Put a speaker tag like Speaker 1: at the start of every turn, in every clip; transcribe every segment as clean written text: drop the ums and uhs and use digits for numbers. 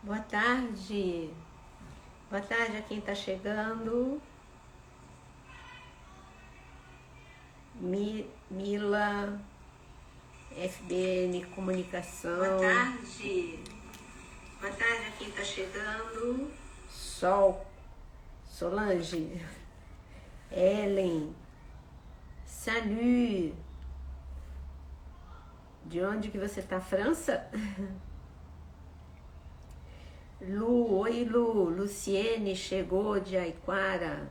Speaker 1: Boa tarde. Boa tarde a quem está chegando. Mila, FBN Comunicação. Boa tarde. Boa tarde a quem está chegando. Sol, Solange, Ellen, Salut. De onde que você está, França? Lu, oi Lu, Luciene chegou de Aiquara.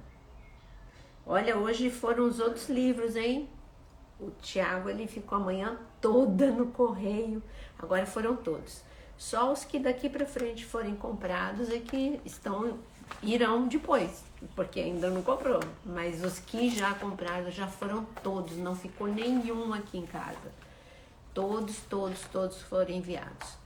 Speaker 1: Olha, hoje foram os outros livros, hein? O Tiago, ele ficou a manhã toda no correio. Agora foram todos. Só os que daqui para frente forem comprados é que irão depois, porque ainda não comprou. Mas os que já compraram já foram todos, não ficou nenhum aqui em casa. Todos foram enviados.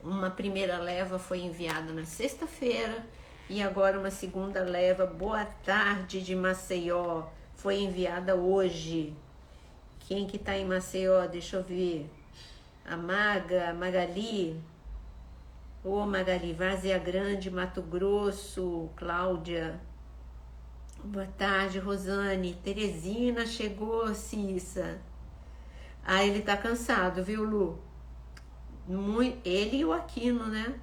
Speaker 1: Uma primeira leva foi enviada na sexta-feira e agora uma segunda leva, Boa Tarde de Maceió, foi enviada hoje. Quem que tá em Maceió? Deixa eu ver. A Magali. Ô Magali, Várzea Grande, Mato Grosso, Cláudia. Boa tarde, Rosane. Teresina chegou, Cissa. Ah, ele tá cansado, viu, Lu? Ele e o Aquino, né?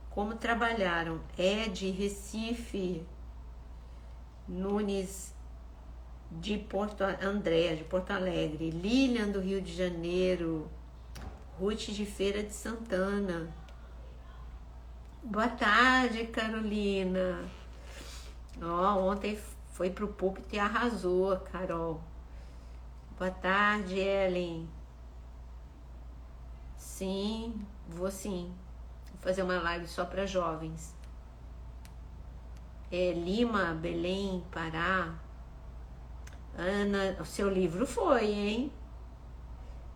Speaker 1: Como trabalharam. Ed, Recife, Nunes de Porto Alegre, Lilian do Rio de Janeiro, Ruth de Feira de Santana. Boa tarde, Carolina. Ontem foi pro púlpito e arrasou, Carol. Boa tarde, Ellen. Sim, vou fazer uma live só para jovens. Lima, Belém, Pará. Ana, o seu livro foi, hein?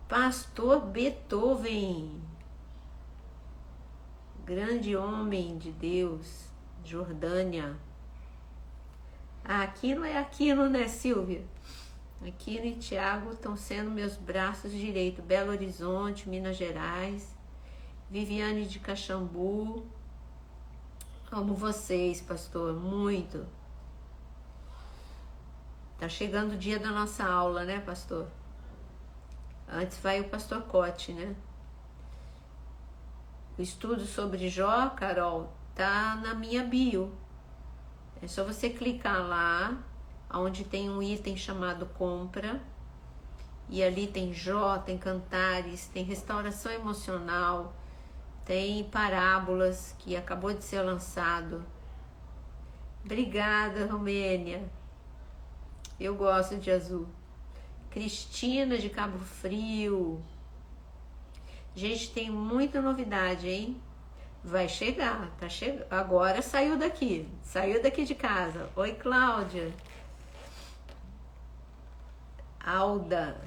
Speaker 1: Pastor Beethoven, grande homem de Deus, Jordânia. Aquino é Aquino, né, Silvia? Aquino e Tiago estão sendo meus braços direitos. Belo Horizonte, Minas Gerais. Viviane de Caxambu. Amo vocês, pastor, muito. Tá chegando o dia da nossa aula, né, pastor? Antes vai o pastor Cote, né? O estudo sobre Jó, Carol, tá na minha bio. É só você clicar lá, onde tem um item chamado compra, e ali tem Jó, tem cantares, tem restauração emocional, tem parábolas, que acabou de ser lançado. Obrigada, Romênia. Eu gosto de azul. Cristina de Cabo Frio. Gente, tem muita novidade, hein? Vai chegar, tá chegando. Agora saiu daqui de casa. Oi, Cláudia. Alda,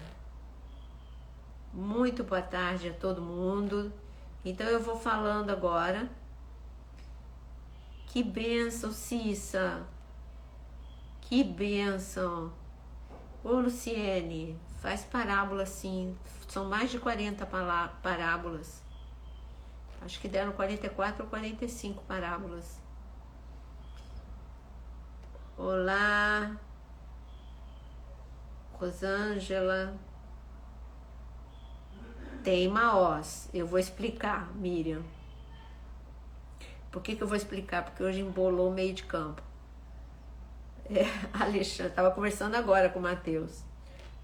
Speaker 1: muito boa tarde a todo mundo. Então eu vou falando agora. Que bênção, Cissa. Que bênção. Ô, Luciene, faz parábola sim. São mais de 40 parábolas. Acho que deram 44 ou 45 parábolas. Olá. Rosângela. Tem Maós. Eu vou explicar, Miriam. Por que eu vou explicar? Porque hoje embolou o meio de campo. Alexandre, estava conversando agora com o Matheus.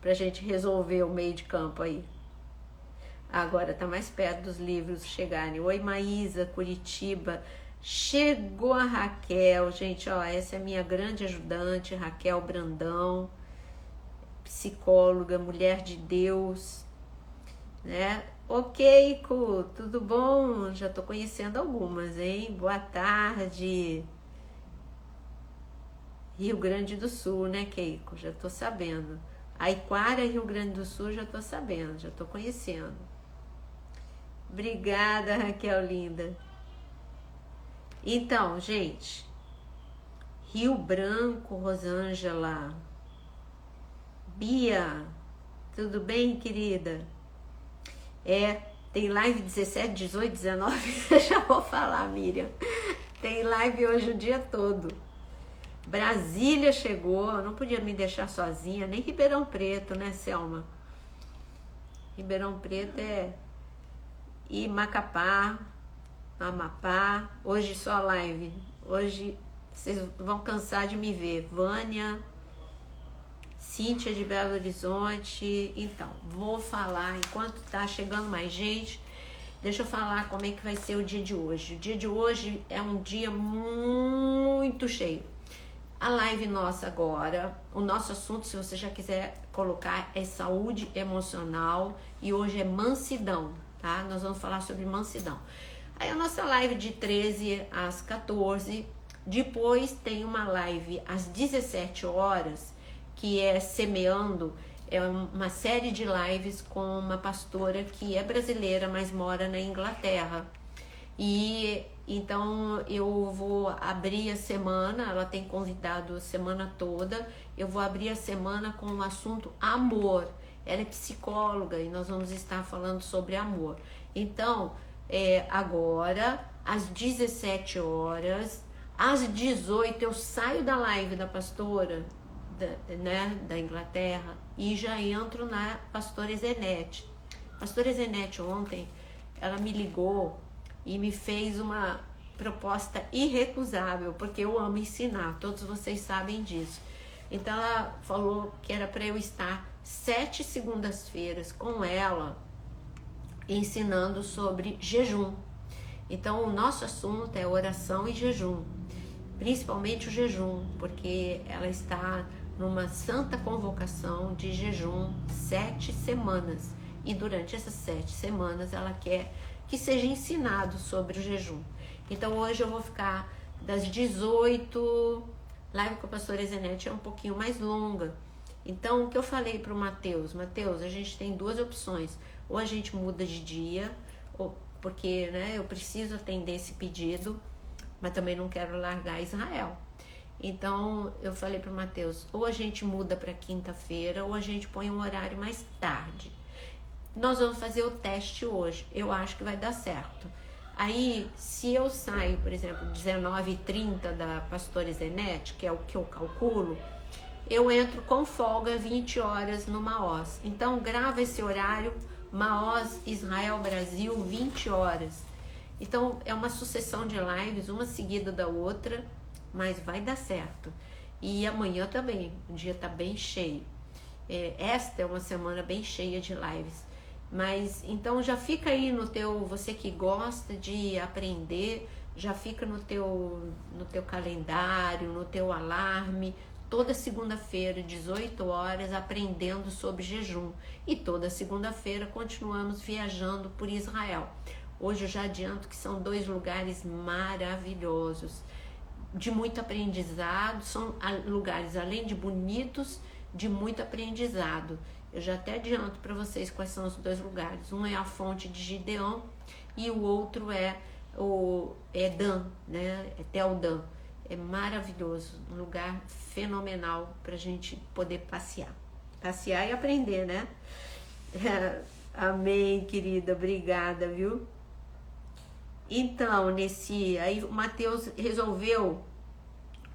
Speaker 1: Pra gente resolver o meio de campo aí. Agora tá mais perto dos livros chegarem. Oi, Maísa, Curitiba. Chegou a Raquel, gente, ó, essa é a minha grande ajudante, Raquel Brandão. Psicóloga, mulher de Deus, né? Ok, Ico, tudo bom? Já tô conhecendo algumas, hein? Boa tarde. Rio Grande do Sul, né, Keiko? Já tô sabendo. Aiquara, Rio Grande do Sul, já tô sabendo, já tô conhecendo. Obrigada, Raquel linda. Então, gente, Rio Branco, Rosângela. Bia, tudo bem, querida? Tem live 17, 18, 19, eu já vou falar, Miriam. Tem live hoje o dia todo. Brasília chegou, não podia me deixar sozinha, nem Ribeirão Preto, né, Selma? Ribeirão Preto e Macapá, Amapá. Hoje só live. Hoje vocês vão cansar de me ver. Vânia, Cíntia de Belo Horizonte. Então, vou falar, enquanto tá chegando mais gente, deixa eu falar como é que vai ser o dia de hoje. O dia de hoje é um dia muito cheio. A live nossa agora, o nosso assunto, se você já quiser colocar, é saúde emocional e hoje é mansidão, tá? Nós vamos falar sobre mansidão. Aí a nossa live de 13 às 14, depois tem uma live às 17 horas, que é Semeando, é uma série de lives com uma pastora que é brasileira, mas mora na Inglaterra. E então eu vou abrir a semana, ela tem convidado a semana toda, eu vou abrir a semana com o assunto amor. Ela é psicóloga e nós vamos estar falando sobre amor. Então, agora, às 17 horas, às 18 eu saio da live da pastora, da Inglaterra, e já entro na pastora Zenete. Pastora Zenete ontem, ela me ligou e me fez uma proposta irrecusável, porque eu amo ensinar, todos vocês sabem disso. Então ela falou que era para eu estar 7 segundas-feiras com ela, ensinando sobre jejum. Então o nosso assunto é oração e jejum, principalmente o jejum, porque ela está numa santa convocação de jejum 7 semanas, e durante essas 7 semanas ela quer que seja ensinado sobre o jejum. Então hoje eu vou ficar das 18, live com a pastora Zenete é um pouquinho mais longa. Então o que eu falei para o Mateus, a gente tem 2 opções, ou a gente muda de dia, porque né, eu preciso atender esse pedido, mas também não quero largar Israel. Então eu falei para o Mateus, ou a gente muda para quinta-feira, ou a gente põe um horário mais tarde. Nós vamos fazer o teste hoje, eu acho que vai dar certo. Aí, se eu saio, por exemplo, 19h30 da pastora Zenete, que é o que eu calculo, eu entro com folga 20 horas no Maós. Então, grava esse horário, Maós, Israel, Brasil, 20 horas. Então, é uma sucessão de lives, uma seguida da outra, mas vai dar certo. E amanhã também, o dia tá bem cheio. Esta é uma semana bem cheia de lives. Mas então já fica aí no teu, você que gosta de aprender, já fica no teu calendário, no teu alarme, toda segunda-feira, 18 horas, aprendendo sobre jejum. E toda segunda-feira continuamos viajando por Israel. Hoje eu já adianto que são 2 lugares maravilhosos, de muito aprendizado, são lugares além de bonitos, de muito aprendizado. Eu já até adianto para vocês quais são os 2 lugares. Um é a fonte de Gideão e o outro é Dan, né? É Tel Dan. É maravilhoso, um lugar fenomenal para a gente poder passear. Passear e aprender, né? Amém, querida, obrigada, viu? Então, aí o Mateus resolveu,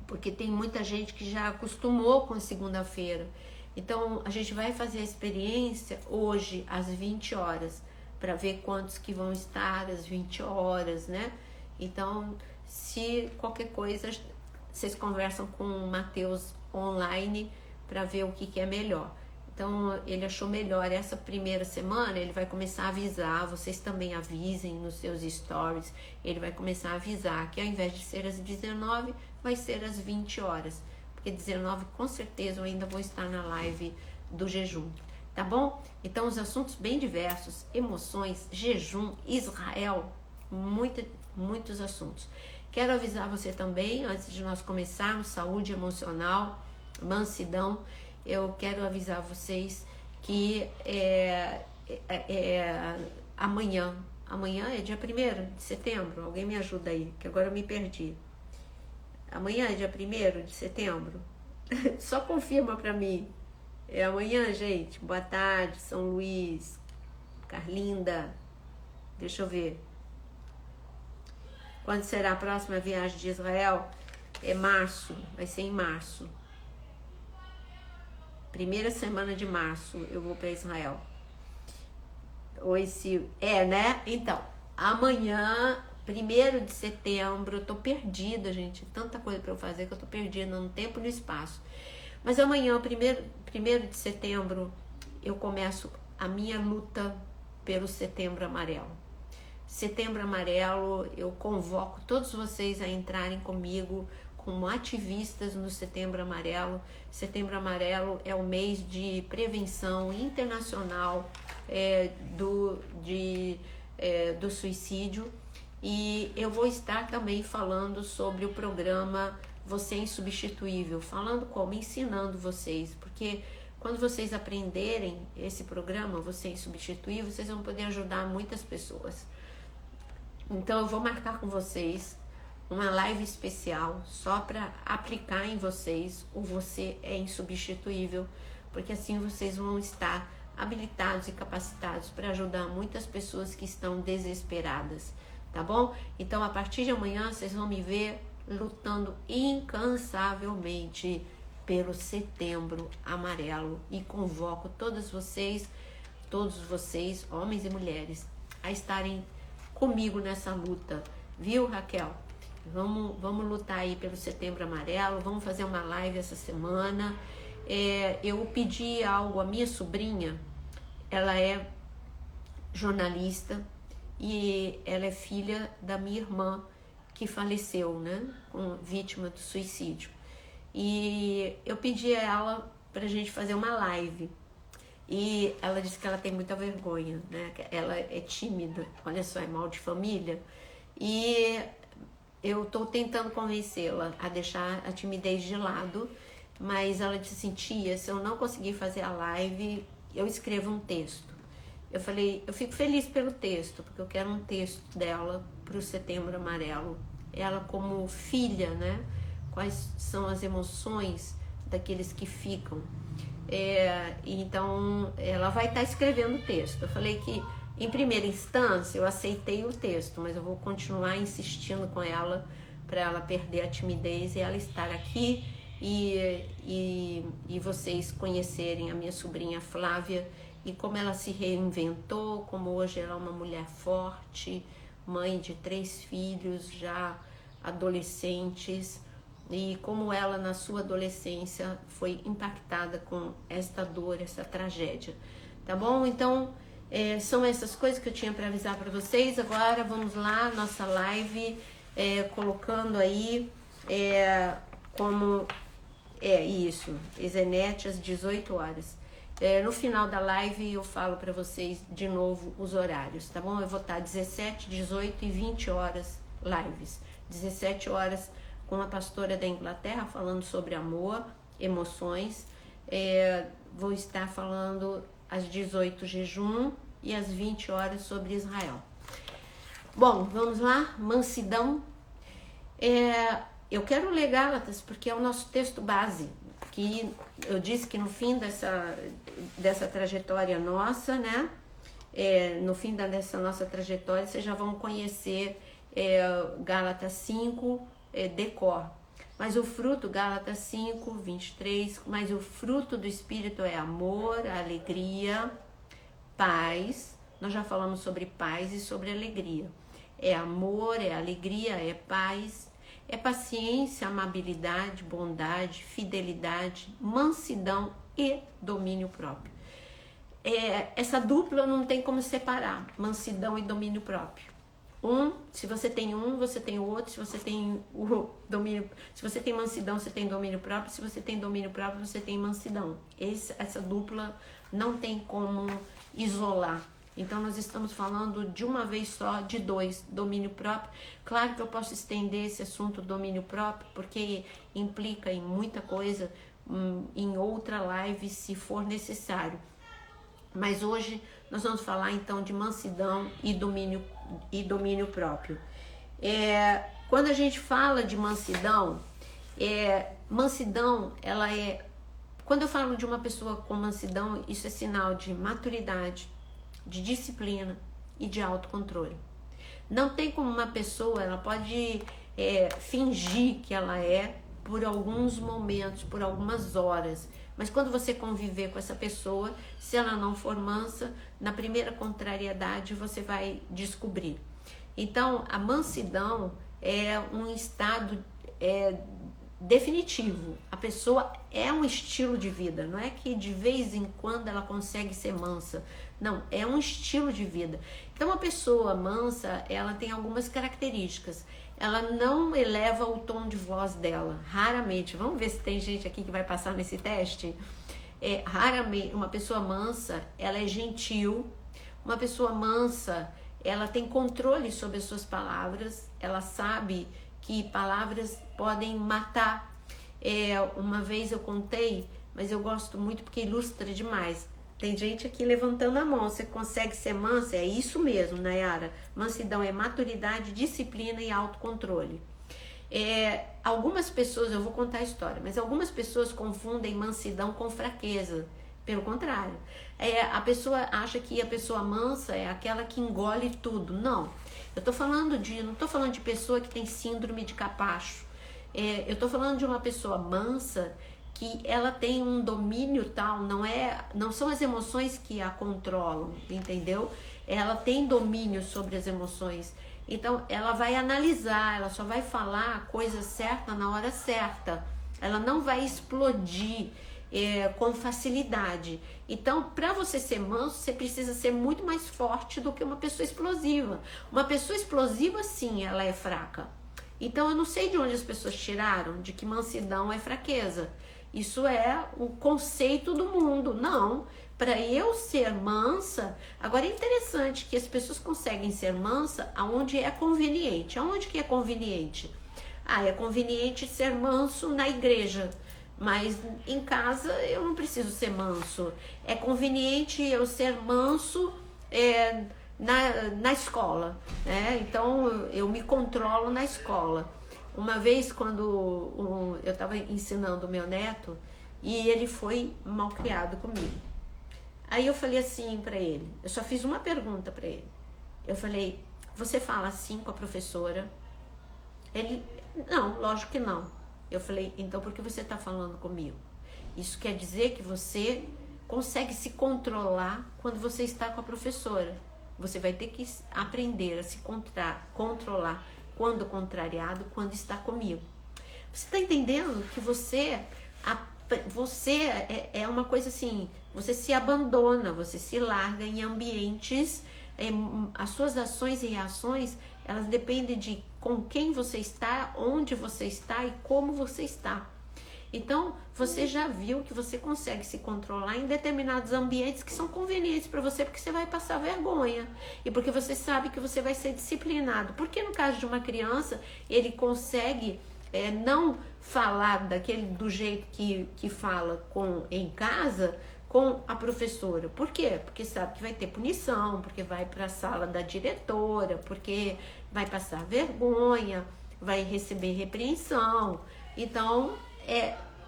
Speaker 1: porque tem muita gente que já acostumou com a segunda-feira. Então, a gente vai fazer a experiência hoje às 20 horas, para ver quantos que vão estar às 20 horas, né? Então, se qualquer coisa, vocês conversam com o Mateus online para ver o que é melhor. Então, ele achou melhor essa primeira semana, ele vai começar a avisar, vocês também avisem nos seus stories, ele vai começar a avisar que ao invés de ser às 19, vai ser às 20 horas. Porque 19 com certeza eu ainda vou estar na live do jejum, tá bom? Então os assuntos bem diversos, emoções, jejum, Israel, muitos assuntos. Quero avisar você também, antes de nós começarmos, saúde emocional, mansidão, eu quero avisar vocês que amanhã é dia 1º de setembro, alguém me ajuda aí, que agora eu me perdi. Amanhã é dia 1º de setembro? Só confirma pra mim. É amanhã, gente? Boa tarde, São Luís, Carlinda. Deixa eu ver. Quando será a próxima viagem de Israel? É março, vai ser em março. Primeira semana de março eu vou para Israel. Né? Então, amanhã, 1º de setembro, eu tô perdida, gente. Tanta coisa para eu fazer que eu tô perdida no tempo e no espaço. Mas amanhã, 1º de setembro, eu começo a minha luta pelo Setembro Amarelo. Setembro Amarelo, eu convoco todos vocês a entrarem comigo como ativistas no Setembro Amarelo. Setembro Amarelo é o mês de prevenção internacional do suicídio, e eu vou estar também falando sobre o programa Você é Insubstituível, falando como, ensinando vocês, porque quando vocês aprenderem esse programa Você é Insubstituível, vocês vão poder ajudar muitas pessoas. Então eu vou marcar com vocês uma live especial só para aplicar em vocês o Você é Insubstituível, porque assim vocês vão estar habilitados e capacitados para ajudar muitas pessoas que estão desesperadas, tá bom? Então a partir de amanhã vocês vão me ver lutando incansavelmente pelo Setembro Amarelo, e convoco todos vocês, homens e mulheres, a estarem comigo nessa luta, viu, Raquel? Vamos lutar aí pelo Setembro Amarelo, vamos fazer uma live essa semana. Eu pedi algo à minha sobrinha, ela é jornalista e ela é filha da minha irmã que faleceu, né, vítima do suicídio. E eu pedi a ela pra gente fazer uma live. E ela disse que ela tem muita vergonha, né? Ela é tímida, olha só, é mal de família. E eu tô tentando convencê-la a deixar a timidez de lado, mas ela disse assim: tia, se eu não conseguir fazer a live, eu escrevo um texto. Eu falei, eu fico feliz pelo texto, porque eu quero um texto dela pro Setembro Amarelo. Ela como filha, né? Quais são as emoções daqueles que ficam. Então ela vai estar escrevendo o texto. Eu falei que em primeira instância eu aceitei o texto, mas eu vou continuar insistindo com ela para ela perder a timidez e ela estar aqui e vocês conhecerem a minha sobrinha Flávia e como ela se reinventou, como hoje ela é uma mulher forte, mãe de 3 filhos já adolescentes, e como ela na sua adolescência foi impactada com esta dor, essa tragédia, tá bom? Então são essas coisas que eu tinha para avisar para vocês. Agora vamos lá, nossa live, colocando aí como isso, Ezenete às 18 horas. No final da live eu falo para vocês de novo os horários, tá bom? Eu vou estar 17, 18 e 20 horas lives. 17 horas com a pastora da Inglaterra falando sobre amor, emoções. Vou estar falando às 18 jejum e às 20 horas sobre Israel. Bom, vamos lá, mansidão. Eu quero ler Gálatas porque é o nosso texto base, que eu disse que no fim dessa trajetória nossa, né? No fim dessa nossa trajetória, vocês já vão conhecer Gálatas 5, decor. Mas o fruto, Gálatas 5, 23, mas o fruto do Espírito é amor, alegria, paz. Nós já falamos sobre paz e sobre alegria. É amor, é alegria, é paz, é paciência, amabilidade, bondade, fidelidade, mansidão e domínio próprio. Essa dupla não tem como separar, mansidão e domínio próprio. Se você tem você tem o outro. Se você tem se você tem mansidão, você tem domínio próprio. Se você tem domínio próprio, você tem mansidão. Essa dupla não tem como isolar. Então nós estamos falando de uma vez só de 2, domínio próprio. Claro que eu posso estender esse assunto domínio próprio, porque implica em muita coisa, em outra live se for necessário. Mas hoje nós vamos falar então de mansidão e domínio próprio. Quando a gente fala de mansidão, ela quando eu falo de uma pessoa com mansidão, isso é sinal de maturidade, de disciplina, e de autocontrole. Não tem como uma pessoa, ela pode fingir que ela é por alguns momentos, por algumas horas, mas quando você conviver com essa pessoa, se ela não for mansa, na primeira contrariedade você vai descobrir. Então, a mansidão é um estado definitivo. A pessoa é um estilo de vida, não é que de vez em quando ela consegue ser mansa. Não, é um estilo de vida. Então, a pessoa mansa, ela tem algumas características. Ela não eleva o tom de voz dela, raramente. Vamos ver se tem gente aqui que vai passar nesse teste. Raramente, uma pessoa mansa, ela é gentil. Uma pessoa mansa, ela tem controle sobre as suas palavras. Ela sabe que palavras podem matar. Uma vez eu contei, mas eu gosto muito porque ilustra demais. Tem gente aqui levantando a mão. Você consegue ser mansa? É isso mesmo, Nayara. Mansidão é maturidade, disciplina e autocontrole. Algumas pessoas, eu vou contar a história, mas algumas pessoas confundem mansidão com fraqueza. Pelo contrário. A pessoa acha que a pessoa mansa é aquela que engole tudo. Não. Não estou falando de pessoa que tem síndrome de capacho. Eu estou falando de uma pessoa mansa que ela tem um domínio tal, não são as emoções que a controlam, entendeu? Ela tem domínio sobre as emoções. Então, ela vai analisar, ela só vai falar a coisa certa na hora certa. Ela não vai explodir com facilidade. Então, para você ser manso, você precisa ser muito mais forte do que uma pessoa explosiva. Uma pessoa explosiva, sim, ela é fraca. Então, eu não sei de onde as pessoas tiraram de que mansidão é fraqueza. Isso é o conceito do mundo. Não, para eu ser mansa... Agora, é interessante que as pessoas conseguem ser mansa aonde é conveniente. Aonde que é conveniente? É conveniente ser manso na igreja, mas em casa eu não preciso ser manso. É conveniente eu ser manso na escola, né? Então eu me controlo na escola. Uma vez quando eu estava ensinando o meu neto e ele foi mal criado comigo. Aí eu falei assim para ele, eu só fiz uma pergunta para ele. Eu falei, você fala assim com a professora? Ele, não, lógico que não. Eu falei, então por que você está falando comigo? Isso quer dizer que você consegue se controlar quando você está com a professora. Você vai ter que aprender a se controlar quando contrariado, quando está comigo. Você está entendendo que você é uma coisa assim, você se abandona, você se larga em ambientes, as suas ações e reações, elas dependem de com quem você está, onde você está e como você está. Então, você já viu que você consegue se controlar em determinados ambientes que são convenientes para você, porque você vai passar vergonha e porque você sabe que você vai ser disciplinado. Porque no caso de uma criança, ele consegue não falar do jeito que fala em casa com a professora. Por quê? Porque sabe que vai ter punição, porque vai para a sala da diretora, porque vai passar vergonha, vai receber repreensão. Então,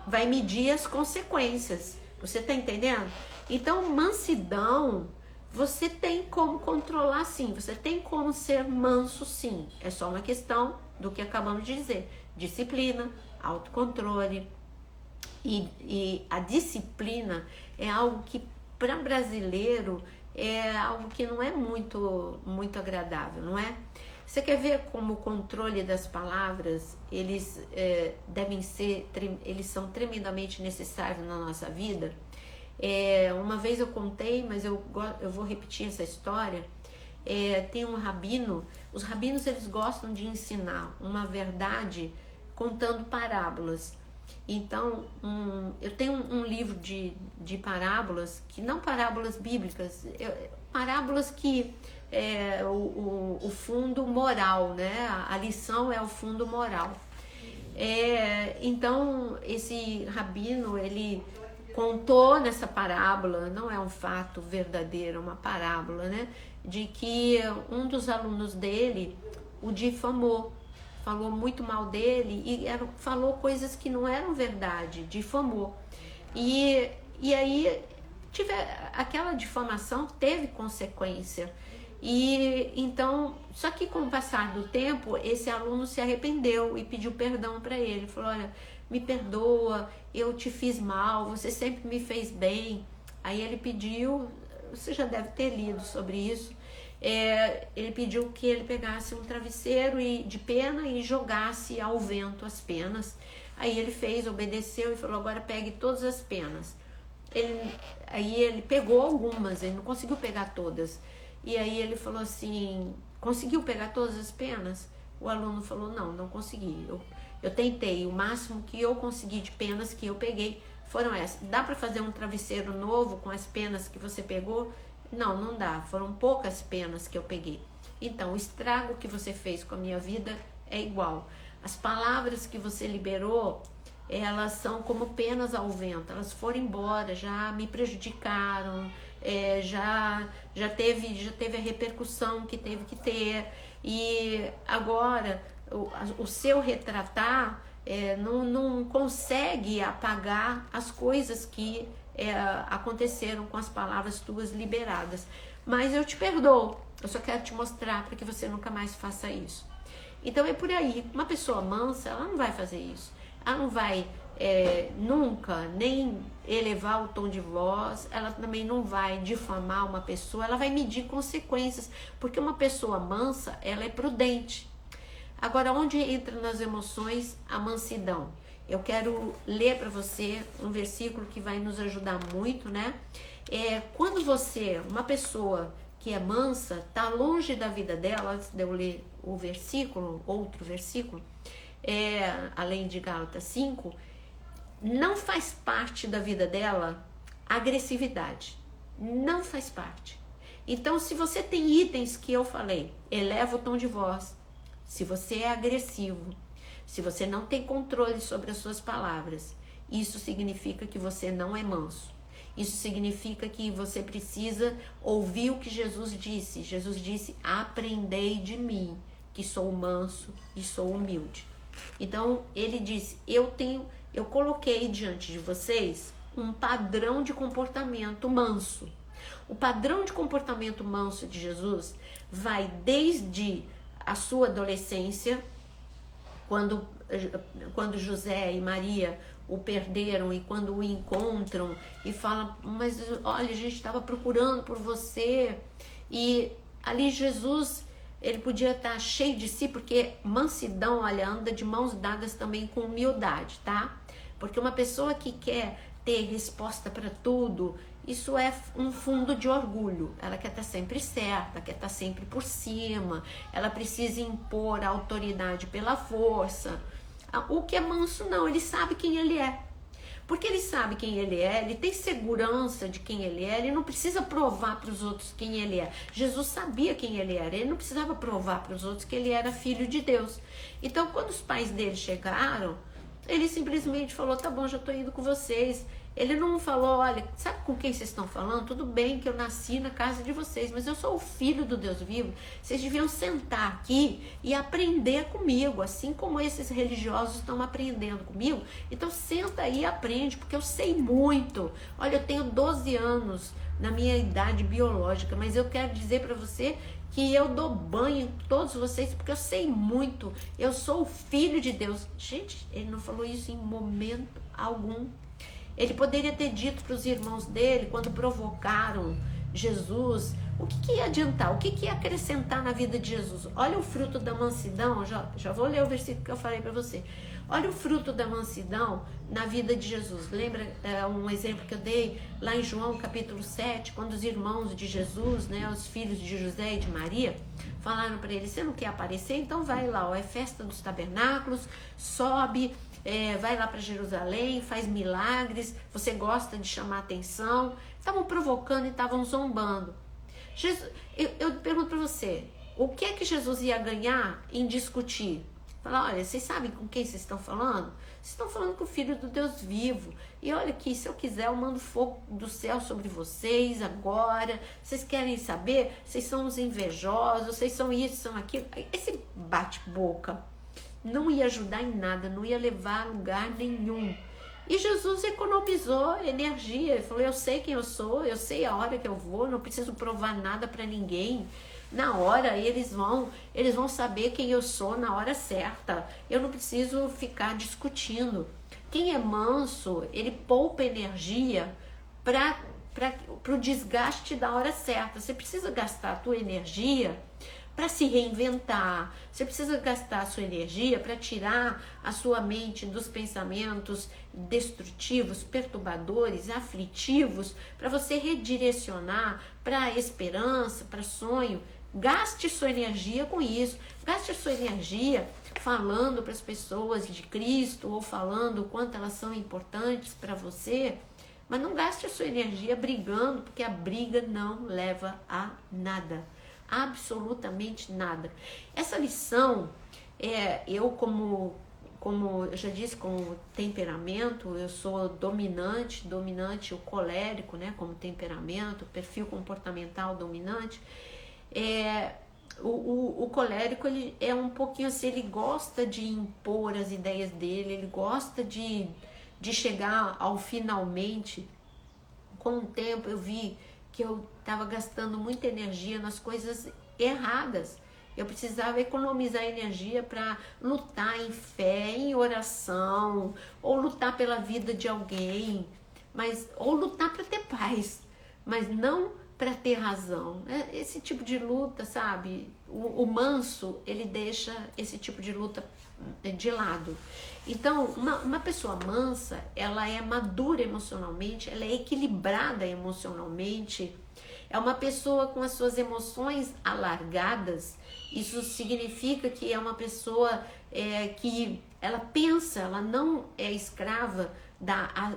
Speaker 1: vai medir as consequências. Você tá entendendo? Então, mansidão, você tem como controlar sim, você tem como ser manso sim. É só uma questão do que acabamos de dizer. Disciplina, autocontrole. E a disciplina é algo que, para brasileiro, é algo que não é muito agradável, não é? Você quer ver como o controle das palavras, eles são tremendamente necessários na nossa vida? Uma vez eu contei, mas eu vou repetir essa história. Tem um rabino, os rabinos eles gostam de ensinar uma verdade contando parábolas. Então, eu tenho um livro de parábolas, que não parábolas bíblicas, parábolas que o fundo moral, né? A lição é o fundo moral. Então, esse rabino, ele contou nessa parábola, não é um fato verdadeiro, é uma parábola, né? De que um dos alunos dele o difamou, falou muito mal dele e falou coisas que não eram verdade, difamou. E aí aquela difamação teve consequência. E então, só que com o passar do tempo, esse aluno se arrependeu e pediu perdão para ele. Falou: olha, me perdoa, eu te fiz mal, você sempre me fez bem. Aí ele pediu, você já deve ter lido sobre isso, ele pediu que ele pegasse um travesseiro de pena e jogasse ao vento as penas. Aí ele fez, obedeceu e falou: agora pegue todas as penas. Aí ele pegou algumas, ele não conseguiu pegar todas. E aí ele falou assim: conseguiu pegar todas as penas? O aluno falou: não consegui. Eu tentei, o máximo que eu consegui de penas que eu peguei foram essas. Dá para fazer um travesseiro novo com as penas que você pegou? Não dá, foram poucas penas que eu peguei. Então, o estrago que você fez com a minha vida é igual. As palavras que você liberou, elas são como penas ao vento, elas foram embora, já me prejudicaram, já teve a repercussão que teve que ter, e agora o seu retratar não consegue apagar as coisas que aconteceram com as palavras tuas liberadas. Mas eu te perdoo, eu só quero te mostrar para que você nunca mais faça isso. Então é por aí. Uma pessoa mansa, ela não vai fazer isso. Ela não vai nunca nem elevar o tom de voz, ela também não vai difamar uma pessoa, ela vai medir consequências, porque uma pessoa mansa, ela é prudente. Agora, onde entra nas emoções a mansidão? Eu quero ler para você um versículo que vai nos ajudar muito, né? Quando uma pessoa que é mansa, está longe da vida dela, antes de eu ler o versículo, outro versículo, além de Gálatas 5, não faz parte da vida dela agressividade. Não faz parte. Então, se você tem itens que eu falei, eleva o tom de voz. Se você é agressivo, se você não tem controle sobre as suas palavras, isso significa que você não é manso. Isso significa que você precisa ouvir o que Jesus disse. Jesus disse: aprendei de mim, que sou manso e sou humilde. Então, ele disse: eu coloquei diante de vocês um padrão de comportamento manso. O padrão de comportamento manso de Jesus vai desde a sua adolescência, quando José e Maria o perderam e quando o encontram e falam: mas olha, a gente estava procurando por você. E ali Jesus, ele podia estar cheio de si, porque mansidão, olha, anda de mãos dadas também com humildade, tá? Porque uma pessoa que quer ter resposta para tudo, isso é um fundo de orgulho. Ela quer estar sempre certa, quer estar sempre por cima, ela precisa impor a autoridade pela força. O que é manso não, ele sabe quem ele é. Porque ele sabe quem ele é, ele tem segurança de quem ele é, ele não precisa provar para os outros quem ele é. Jesus sabia quem ele era, ele não precisava provar para os outros que ele era filho de Deus. Então, quando os pais dele chegaram, ele simplesmente falou: tá bom, já estou indo com vocês. Ele não falou: olha, sabe com quem vocês estão falando? Tudo bem que eu nasci na casa de vocês, mas eu sou o filho do Deus vivo. Vocês deviam sentar aqui e aprender comigo, assim como esses religiosos estão aprendendo comigo. Então senta aí e aprende, porque eu sei muito. Olha, eu tenho 12 anos na minha idade biológica, mas eu quero dizer para você que eu dou banho em todos vocês, porque eu sei muito. Eu sou o filho de Deus. Gente, ele não falou isso em momento algum. Ele poderia ter dito para os irmãos dele, quando provocaram Jesus, o que ia adiantar, o que ia acrescentar na vida de Jesus. Olha o fruto da mansidão, já vou ler o versículo que eu falei para você. Olha o fruto da mansidão na vida de Jesus. Lembra um exemplo que eu dei lá em João capítulo 7, quando os irmãos de Jesus, né, os filhos de José e de Maria, falaram para ele: você não quer aparecer? Então vai lá, é festa dos tabernáculos, sobe, vai lá para Jerusalém, faz milagres, você gosta de chamar atenção. Estavam provocando e estavam zombando. Eu pergunto para você, o que é que Jesus ia ganhar em discutir? Falar: olha, vocês sabem com quem vocês estão falando? Vocês estão falando com o Filho do Deus vivo. E olha aqui, se eu quiser, eu mando fogo do céu sobre vocês agora. Vocês querem saber? Vocês são os invejosos, vocês são isso, são aquilo. Esse bate-boca não ia ajudar em nada, não ia levar a lugar nenhum. E Jesus economizou energia. Ele falou: eu sei quem eu sou, eu sei a hora que eu vou, não preciso provar nada para ninguém. Na hora eles vão saber quem eu sou na hora certa. Eu não preciso ficar discutindo. Quem é manso, ele poupa energia para o desgaste da hora certa. Você precisa gastar a tua energia para se reinventar. Você precisa gastar a sua energia para tirar a sua mente dos pensamentos destrutivos, perturbadores, aflitivos, para você redirecionar para a esperança, para sonho. Gaste sua energia com isso. Gaste a sua energia falando para as pessoas de Cristo ou falando o quanto elas são importantes para você. Mas não gaste a sua energia brigando, porque a briga não leva a nada. Absolutamente nada. Essa lição, eu como eu já disse, como temperamento, eu sou dominante, o colérico, né, como temperamento, perfil comportamental dominante. O colérico, ele é um pouquinho assim, ele gosta de impor as ideias dele, ele gosta de chegar ao finalmente. Com o tempo eu vi que eu estava gastando muita energia nas coisas erradas. Eu precisava economizar energia para lutar em fé, em oração, ou lutar pela vida de alguém, ou lutar para ter paz, mas não para ter razão. Esse tipo de luta, sabe? O manso, ele deixa esse tipo de luta de lado. Então, uma pessoa mansa, ela é madura emocionalmente, ela é equilibrada emocionalmente, é uma pessoa com as suas emoções alargadas. Isso significa que é uma pessoa que ela pensa, ela não é escrava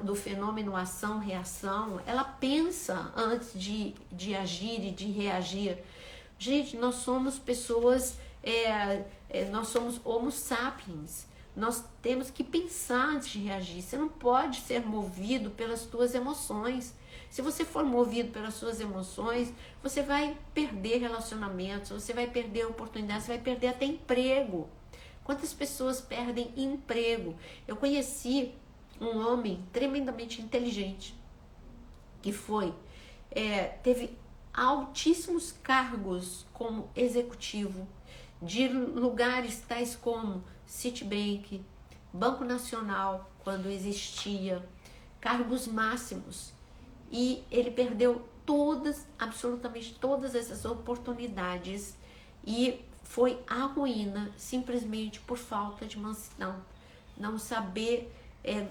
Speaker 1: do fenômeno ação-reação, ela pensa antes de agir e de reagir. Gente, nós somos pessoas, nós somos homo sapiens, nós temos que pensar antes de reagir. Você não pode ser movido pelas tuas emoções. Se você for movido pelas suas emoções, você vai perder relacionamentos, você vai perder oportunidades, você vai perder até emprego. Quantas pessoas perdem emprego? Eu conheci um homem tremendamente inteligente, que teve altíssimos cargos como executivo de lugares tais como Citibank, Banco Nacional, quando existia, cargos máximos. E ele perdeu absolutamente todas essas oportunidades e foi à ruína simplesmente por falta de mansidão, não saber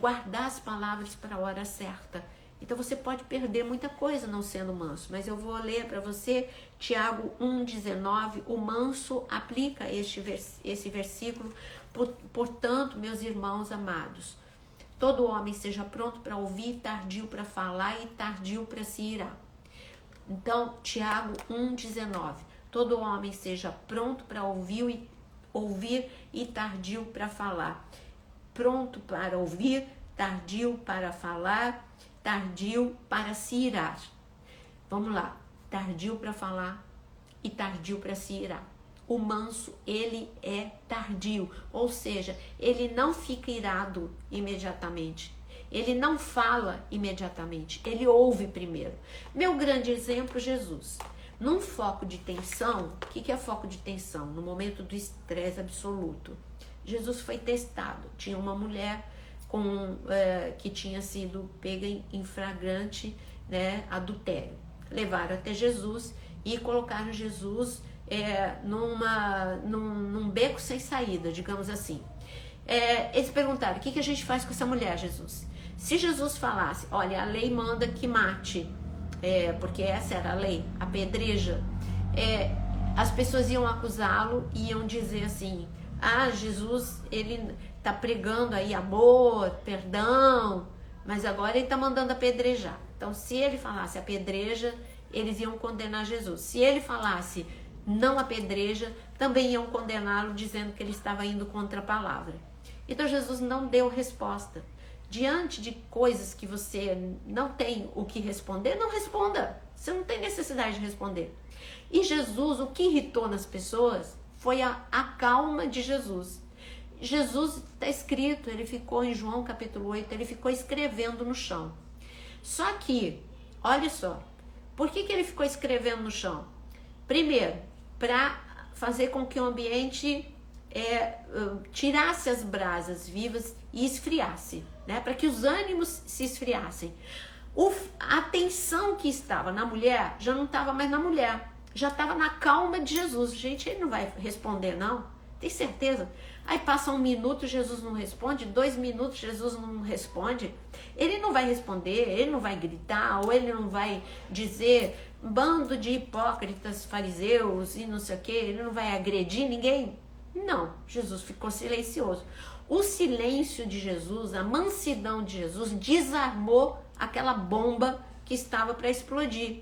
Speaker 1: guardar as palavras para a hora certa. Então você pode perder muita coisa não sendo manso, mas eu vou ler para você Tiago 1,19, o manso aplica esse versículo. Portanto, meus irmãos amados, todo homem seja pronto para ouvir, tardio para falar e tardio para se irar. Então, Tiago 1,19, todo homem seja pronto para ouvir e tardio para falar. Pronto para ouvir, tardio para falar, tardio para se irar. Vamos lá, tardio para falar e tardio para se irar. O manso, ele é tardio, ou seja, ele não fica irado imediatamente. Ele não fala imediatamente, ele ouve primeiro. Meu grande exemplo, Jesus. Num foco de tensão, o que é foco de tensão? No momento do estresse absoluto. Jesus foi testado. Tinha uma mulher que tinha sido pega em flagrante, né, adultério. Levaram até Jesus e colocaram Jesus num beco sem saída, digamos assim. Eles perguntaram, o que a gente faz com essa mulher, Jesus? Se Jesus falasse, olha, a lei manda que mate, porque essa era a lei, apedreja, as pessoas iam acusá-lo e iam dizer assim, Jesus, ele tá pregando aí amor, perdão, mas agora ele tá mandando apedrejar. Então, se ele falasse apedreja, eles iam condenar Jesus. Se ele falasse não apedreja, também iam condená-lo, dizendo que ele estava indo contra a palavra. Então, Jesus não deu resposta. Diante de coisas que você não tem o que responder, não responda. Você não tem necessidade de responder. E Jesus, o que irritou nas pessoas foi a calma de Jesus. Jesus, está escrito, ele ficou em João capítulo 8, ele ficou escrevendo no chão. Só que, olha só, por que ele ficou escrevendo no chão? Primeiro, para fazer com que o ambiente tirasse as brasas vivas e esfriasse, né? Para que os ânimos se esfriassem. A atenção que estava na mulher já não estava mais na mulher, já estava na calma de Jesus. Gente, ele não vai responder, não? Tem certeza? Aí passa 1 minuto, Jesus não responde, 2 minutos, Jesus não responde. Ele não vai responder, ele não vai gritar, ou ele não vai dizer bando de hipócritas, fariseus e não sei o que, ele não vai agredir ninguém. Não, Jesus ficou silencioso. O silêncio de Jesus, a mansidão de Jesus desarmou aquela bomba que estava para explodir.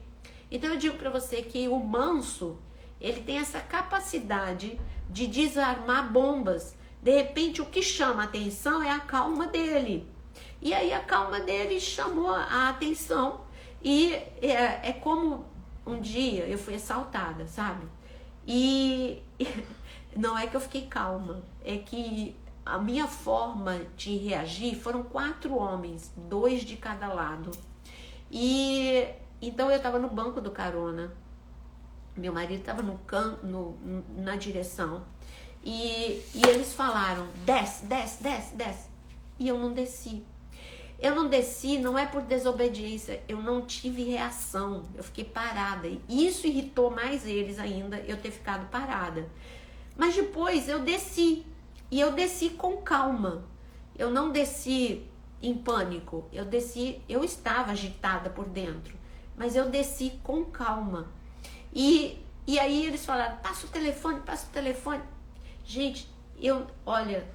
Speaker 1: Então eu digo para você que o manso, ele tem essa capacidade de desarmar bombas. De repente o que chama a atenção é a calma dele. E aí a calma dele chamou a atenção. E é como um dia eu fui assaltada, sabe? E não é que eu fiquei calma, é que a minha forma de reagir foram 4 homens, 2 de cada lado. E então eu estava no banco do carona, meu marido estava na direção, e eles falaram, desce, desce, desce, desce. E eu não desci. Eu não desci, não é por desobediência, eu não tive reação, eu fiquei parada. E isso irritou mais eles ainda, eu ter ficado parada. Mas depois eu desci, e eu desci com calma. Eu não desci em pânico, eu estava agitada por dentro, mas eu desci com calma. E aí eles falaram, passa o telefone, passa o telefone. Gente, olha,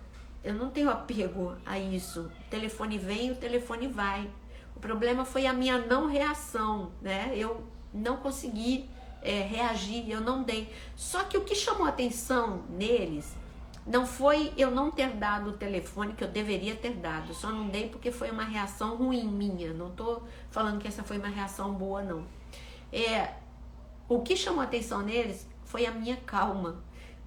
Speaker 1: eu não tenho apego a isso. O telefone vem, o telefone vai. O problema foi a minha não reação, né? Eu não consegui reagir, eu não dei. Só que o que chamou atenção neles não foi eu não ter dado o telefone que eu deveria ter dado. Eu só não dei porque foi uma reação ruim minha. Não tô falando que essa foi uma reação boa, não. O que chamou atenção neles foi a minha calma.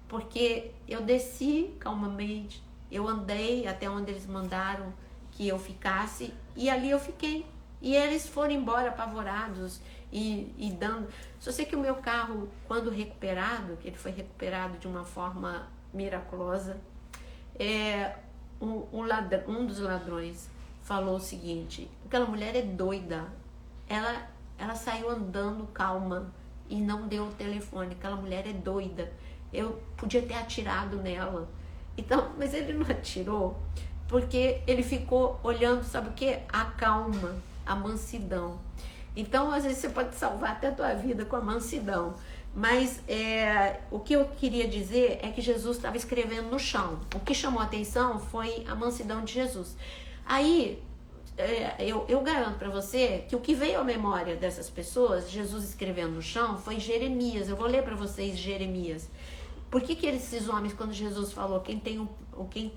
Speaker 1: Porque eu desci calmamente, eu andei até onde eles mandaram que eu ficasse, e ali eu fiquei. E eles foram embora apavorados e dando... Só sei que o meu carro, quando recuperado, que ele foi recuperado de uma forma miraculosa, um dos ladrões falou o seguinte, aquela mulher é doida, ela saiu andando calma e não deu o telefone, aquela mulher é doida, eu podia ter atirado nela. Então, mas ele não atirou, porque ele ficou olhando, sabe o que? A calma, a mansidão. Então, às vezes você pode salvar até a tua vida com a mansidão. Mas o que eu queria dizer é que Jesus estava escrevendo no chão. O que chamou a atenção foi a mansidão de Jesus. Aí, eu garanto para você que o que veio à memória dessas pessoas, Jesus escrevendo no chão, foi Jeremias. Eu vou ler para vocês Jeremias. Por que esses homens, quando Jesus falou, quem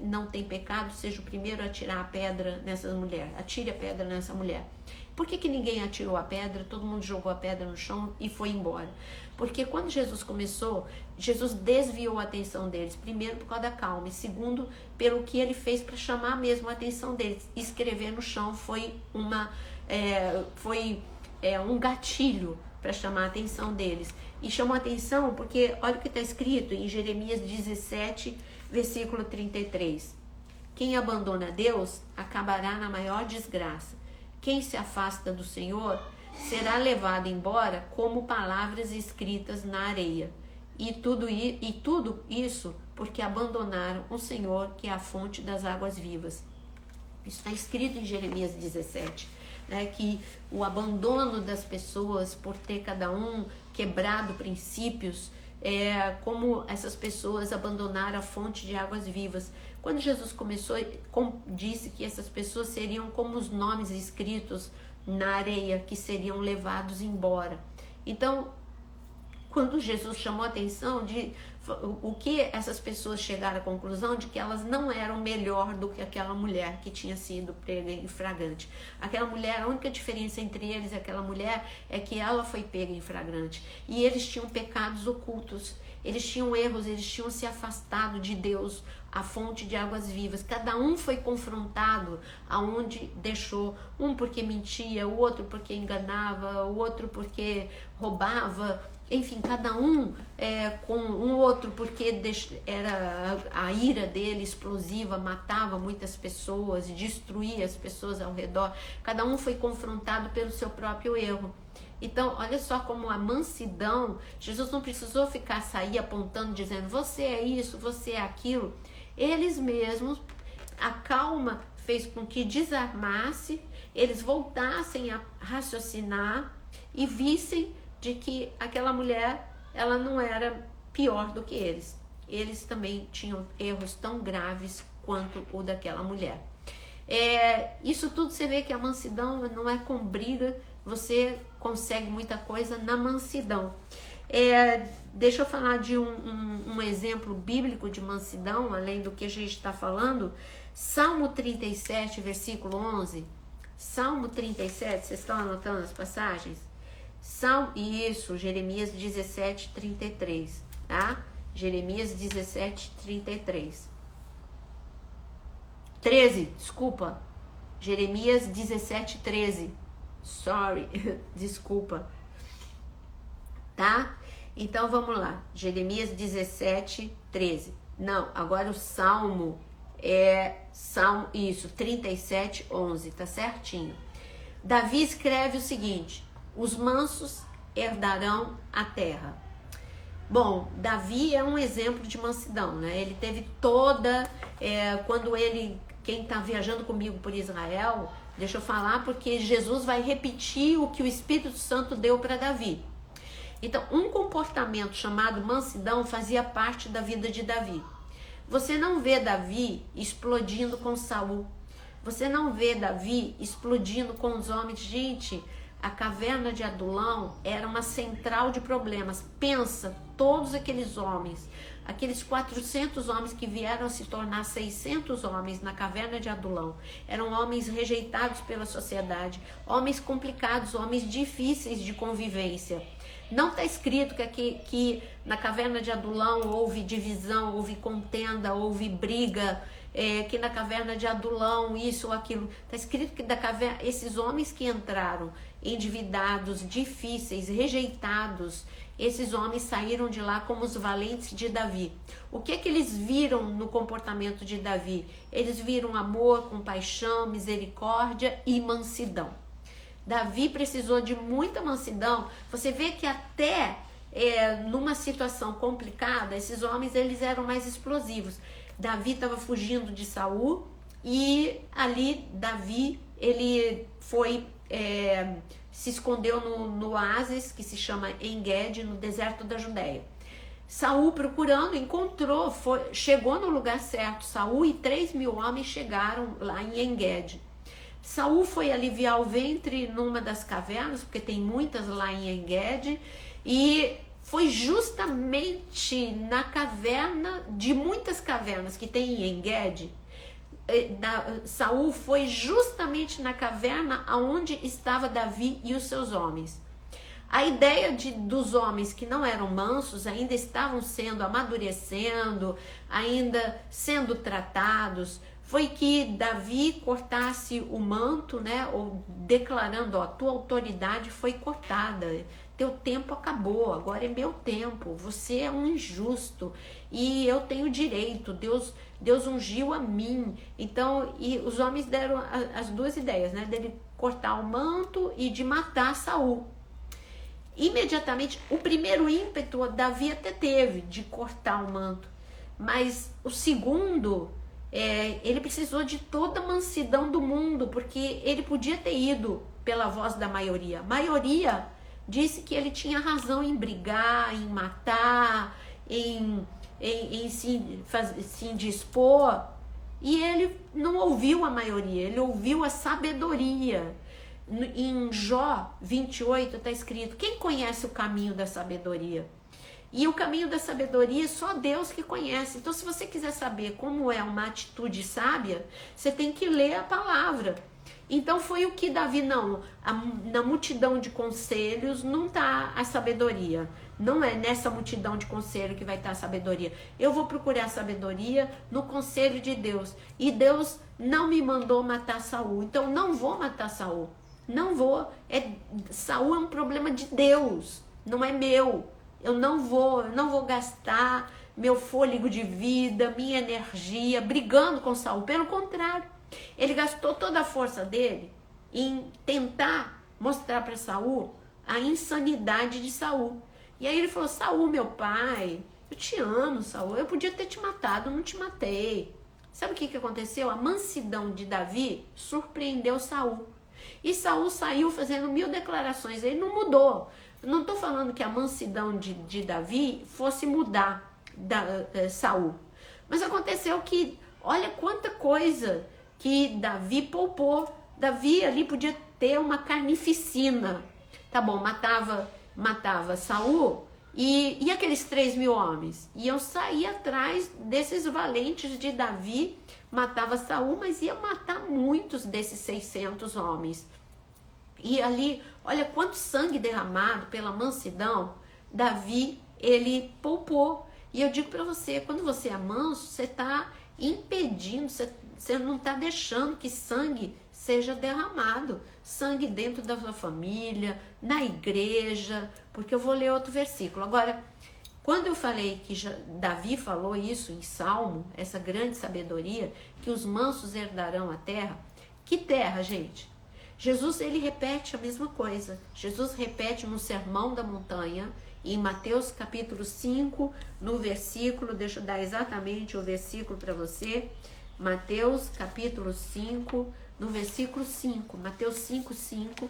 Speaker 1: não tem pecado, seja o primeiro a atirar a pedra nessa mulher, atire a pedra nessa mulher. Por que ninguém atirou a pedra, todo mundo jogou a pedra no chão e foi embora? Porque quando Jesus começou, Jesus desviou a atenção deles, primeiro por causa da calma, e segundo, pelo que ele fez para chamar mesmo a atenção deles. Escrever no chão foi um gatilho para chamar a atenção deles. E chamou a atenção porque, olha o que está escrito em Jeremias 17, versículo 33. Quem abandona Deus acabará na maior desgraça. Quem se afasta do Senhor será levado embora como palavras escritas na areia. E tudo isso porque abandonaram o Senhor, que é a fonte das águas vivas. Isso está escrito em Jeremias 17. Que o abandono das pessoas por ter cada um quebrado princípios, como essas pessoas abandonaram a fonte de águas vivas. Quando Jesus começou, disse que essas pessoas seriam como os nomes escritos na areia, que seriam levados embora. Então, quando Jesus chamou a atenção de o que essas pessoas chegaram à conclusão de que elas não eram melhor do que aquela mulher que tinha sido pega em flagrante. Aquela mulher, a única diferença entre eles e aquela mulher é que ela foi pega em flagrante. E eles tinham pecados ocultos, eles tinham erros, eles tinham se afastado de Deus, a fonte de águas vivas. Cada um foi confrontado aonde deixou, um porque mentia, o outro porque enganava, o outro porque roubava, enfim, cada um com um outro, porque era a ira dele explosiva, matava muitas pessoas e destruía as pessoas ao redor. Cada um foi confrontado pelo seu próprio erro. Então, olha só como a mansidão, Jesus não precisou sair apontando, dizendo, você é isso, você é aquilo. Eles mesmos, a calma fez com que desarmasse, eles voltassem a raciocinar e vissem de que aquela mulher, ela não era pior do que eles. Eles também tinham erros tão graves quanto o daquela mulher. Isso tudo você vê que a mansidão não é com briga, você consegue muita coisa na mansidão. Deixa eu falar de um exemplo bíblico de mansidão, além do que a gente está falando. Salmo 37, versículo 11. Salmo 37, vocês estão anotando as passagens? Isso, Jeremias 17, 33, tá? Jeremias 17, 33. 13, desculpa. Jeremias 17, 13. Sorry, desculpa. Tá? Então vamos lá. Jeremias 17, 13. Não, agora o Salmo Salmo, 37, 11, tá certinho. Davi escreve o seguinte: os mansos herdarão a terra. Bom, Davi é um exemplo de mansidão, né? Ele teve quem está viajando comigo por Israel, deixa eu falar, porque Jesus vai repetir o que o Espírito Santo deu para Davi. Então, um comportamento chamado mansidão fazia parte da vida de Davi. Você não vê Davi explodindo com Saul. Você não vê Davi explodindo com os homens. Gente, a caverna de Adulão era uma central de problemas. Pensa, todos aqueles homens, aqueles 400 homens que vieram a se tornar 600 homens na caverna de Adulão, eram homens rejeitados pela sociedade, homens complicados, homens difíceis de convivência. Não está escrito que na caverna de Adulão houve divisão, houve contenda, houve briga, que na caverna de Adulão isso ou aquilo. Está escrito que esses homens que entraram endividados, difíceis, rejeitados, esses homens saíram de lá como os valentes de Davi. O que eles viram no comportamento de Davi? Eles viram amor, compaixão, misericórdia e mansidão. Davi precisou de muita mansidão. Você vê que até numa situação complicada, esses homens eles eram mais explosivos. Davi estava fugindo de Saul e ali Davi ele foi se escondeu no oásis que se chama En-Gedi, no deserto da Judéia. Saul procurando, encontrou, chegou no lugar certo. Saul e 3.000 homens chegaram lá em En-Gedi. Saul foi aliviar o ventre numa das cavernas, porque tem muitas lá em En-Gedi, e foi justamente na caverna, de muitas cavernas que tem em En-Gedi, Saul foi justamente na caverna onde estava Davi e os seus homens. A ideia dos homens que não eram mansos ainda estavam amadurecendo, ainda sendo tratados, foi que Davi cortasse o manto, né, ou declarando, ó, tua autoridade foi cortada, teu tempo acabou, agora é meu tempo, você é um injusto e eu tenho direito, Deus ungiu a mim. Então, e os homens deram as duas ideias, né, dele cortar o manto e de matar Saul. Imediatamente, o primeiro ímpeto Davi até teve de cortar o manto, mas o segundo, ele precisou de toda a mansidão do mundo, porque ele podia ter ido pela voz da maioria. A maioria disse que ele tinha razão em brigar, em matar, em se indispor, e ele não ouviu a maioria, ele ouviu a sabedoria. Em Jó 28 está escrito: quem conhece o caminho da sabedoria? E o caminho da sabedoria é só Deus que conhece. Então, se você quiser saber como é uma atitude sábia, você tem que ler a palavra. Então, foi o que Davi, na multidão de conselhos não está a sabedoria. Não é nessa multidão de conselho que vai estar a sabedoria. Eu vou procurar a sabedoria no conselho de Deus. E Deus não me mandou matar Saul. Então, não vou matar Saul. Não vou. Saul é um problema de Deus, não é meu. eu não vou gastar meu fôlego de vida, minha energia brigando com Saul. Pelo contrário, ele gastou toda a força dele em tentar mostrar para Saul a insanidade de Saul. E aí ele falou: Saul, meu pai, eu te amo, Saul, eu podia ter te matado, não te matei. Sabe o que aconteceu? A mansidão de Davi surpreendeu Saul. E Saul saiu fazendo 1000 declarações. Ele não mudou. Não estou falando que a mansidão de Davi fosse mudar Saul. Mas aconteceu que, olha quanta coisa que Davi poupou. Davi ali podia ter uma carnificina. Tá bom, matava Saul e aqueles 3.000 homens. Iam sair atrás desses valentes de Davi, matava Saul, mas ia matar muitos desses 600 homens. E ali, olha quanto sangue derramado pela mansidão, Davi, ele poupou. E eu digo para você, quando você é manso, você está impedindo, você não está deixando que sangue seja derramado. Sangue dentro da sua família, na igreja, porque eu vou ler outro versículo. Agora, quando eu falei que Davi falou isso em Salmo, essa grande sabedoria, que os mansos herdarão a terra, que terra, gente? Jesus, ele repete a mesma coisa. Jesus repete no Sermão da Montanha, em Mateus capítulo 5, no versículo, deixa eu dar exatamente o versículo para você, Mateus capítulo 5, no versículo 5, Mateus 5, 5,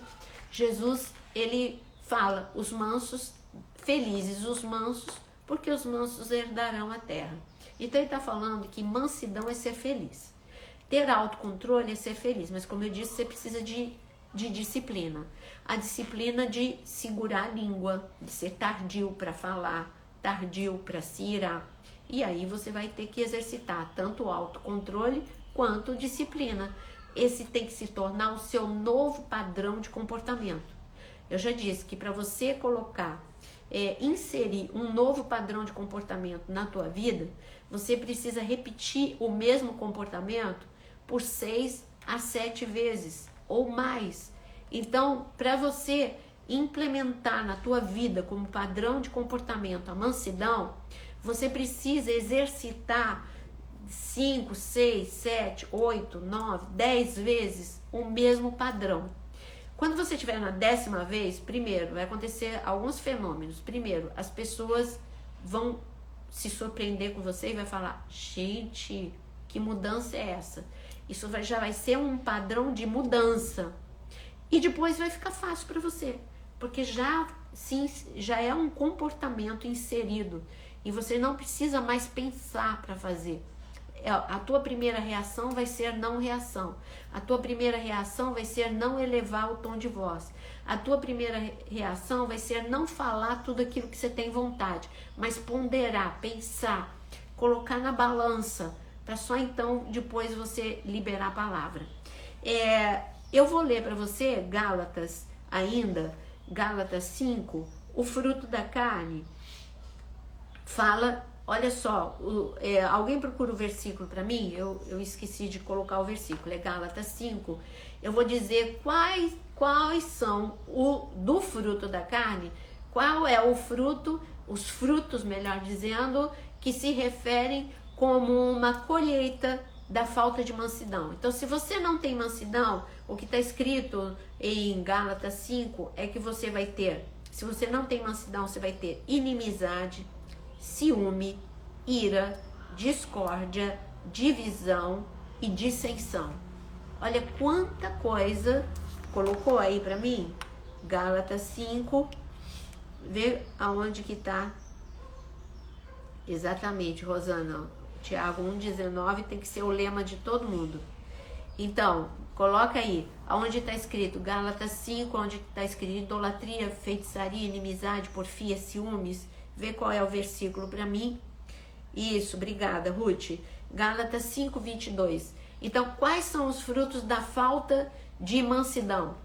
Speaker 1: Jesus, ele fala, os mansos, felizes os mansos, porque os mansos herdarão a terra. Então ele está falando que mansidão é ser feliz. Ter autocontrole é ser feliz, mas como eu disse, você precisa de disciplina. A disciplina de segurar a língua, de ser tardio para falar, tardio para se irar. E aí você vai ter que exercitar tanto autocontrole quanto disciplina. Esse tem que se tornar o seu novo padrão de comportamento. Eu já disse que para você colocar, inserir um novo padrão de comportamento na tua vida, você precisa repetir o mesmo comportamento por 6 a 7 vezes ou mais. Então, para você implementar na tua vida como padrão de comportamento a mansidão, você precisa exercitar 5, 6, 7, 8, 9, 10 vezes o mesmo padrão. Quando você estiver na 10ª vez, primeiro, vai acontecer alguns fenômenos. Primeiro, as pessoas vão se surpreender com você e vai falar: gente, que mudança é essa? Isso já vai ser um padrão de mudança. E depois vai ficar fácil para você, porque já é um comportamento inserido e você não precisa mais pensar para fazer. A tua primeira reação vai ser não reação. A tua primeira reação vai ser não elevar o tom de voz. A tua primeira reação vai ser não falar tudo aquilo que você tem vontade, mas ponderar, pensar, colocar na balança, para só então depois você liberar a palavra. Eu vou ler para você Gálatas 5, o fruto da carne. Fala, olha só, alguém procura o versículo para mim? Eu esqueci de colocar o versículo, é Gálatas 5. Eu vou dizer quais são do fruto da carne, qual é o fruto, os frutos, melhor dizendo, que se referem como uma colheita da falta de mansidão. Então, se você não tem mansidão, o que está escrito em Gálatas 5 é que você vai ter, se você não tem mansidão, você vai ter inimizade, ciúme, ira, discórdia, divisão e dissensão. Olha quanta coisa colocou aí para mim. Gálatas 5, vê aonde que tá exatamente, Rosana. Tiago 1,19 tem que ser o lema de todo mundo. Então, coloca aí, aonde está escrito Gálatas 5, onde está escrito idolatria, feitiçaria, inimizade, porfia, ciúmes. Vê qual é o versículo para mim. Isso, obrigada, Ruth. Gálatas 5, 22. Então, quais são os frutos da falta de mansidão?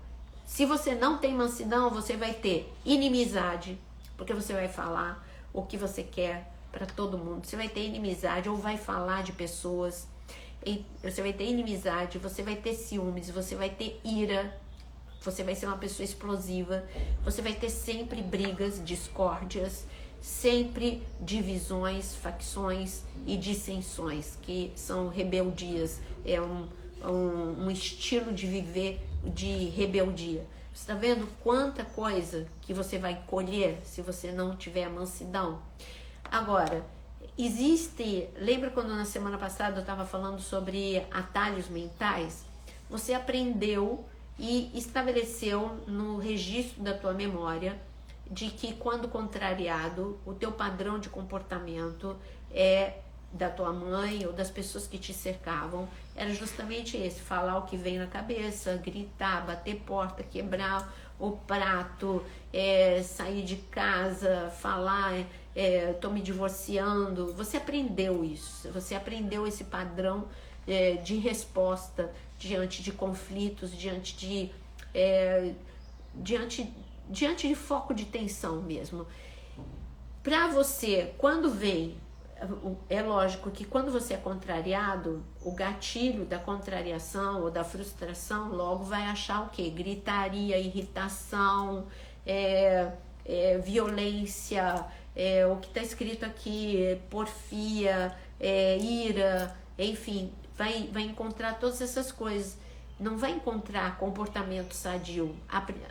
Speaker 1: Se você não tem mansidão, você vai ter inimizade, porque você vai falar o que você quer para todo mundo. Você vai ter inimizade ou vai falar de pessoas. Você vai ter inimizade, você vai ter ciúmes, você vai ter ira, você vai ser uma pessoa explosiva, você vai ter sempre brigas, discórdias, sempre divisões, facções e dissensões, que são rebeldias, é um estilo de viver de rebeldia. Você está vendo quanta coisa que você vai colher se você não tiver a mansidão? Agora, lembra quando na semana passada eu estava falando sobre atalhos mentais? Você aprendeu e estabeleceu no registro da tua memória de que quando contrariado, o teu padrão de comportamento da tua mãe ou das pessoas que te cercavam era justamente esse: falar o que vem na cabeça, gritar, bater porta, quebrar o prato, sair de casa, falar tô me divorciando. Você aprendeu isso, você aprendeu esse padrão de resposta diante de conflitos, diante de foco de tensão mesmo. Para você, quando vem, é lógico que quando você é contrariado, o gatilho da contrariação ou da frustração logo vai achar o quê? Gritaria, irritação, violência, o que está escrito aqui, porfia, ira, enfim, vai encontrar todas essas coisas. Não vai encontrar comportamento sadio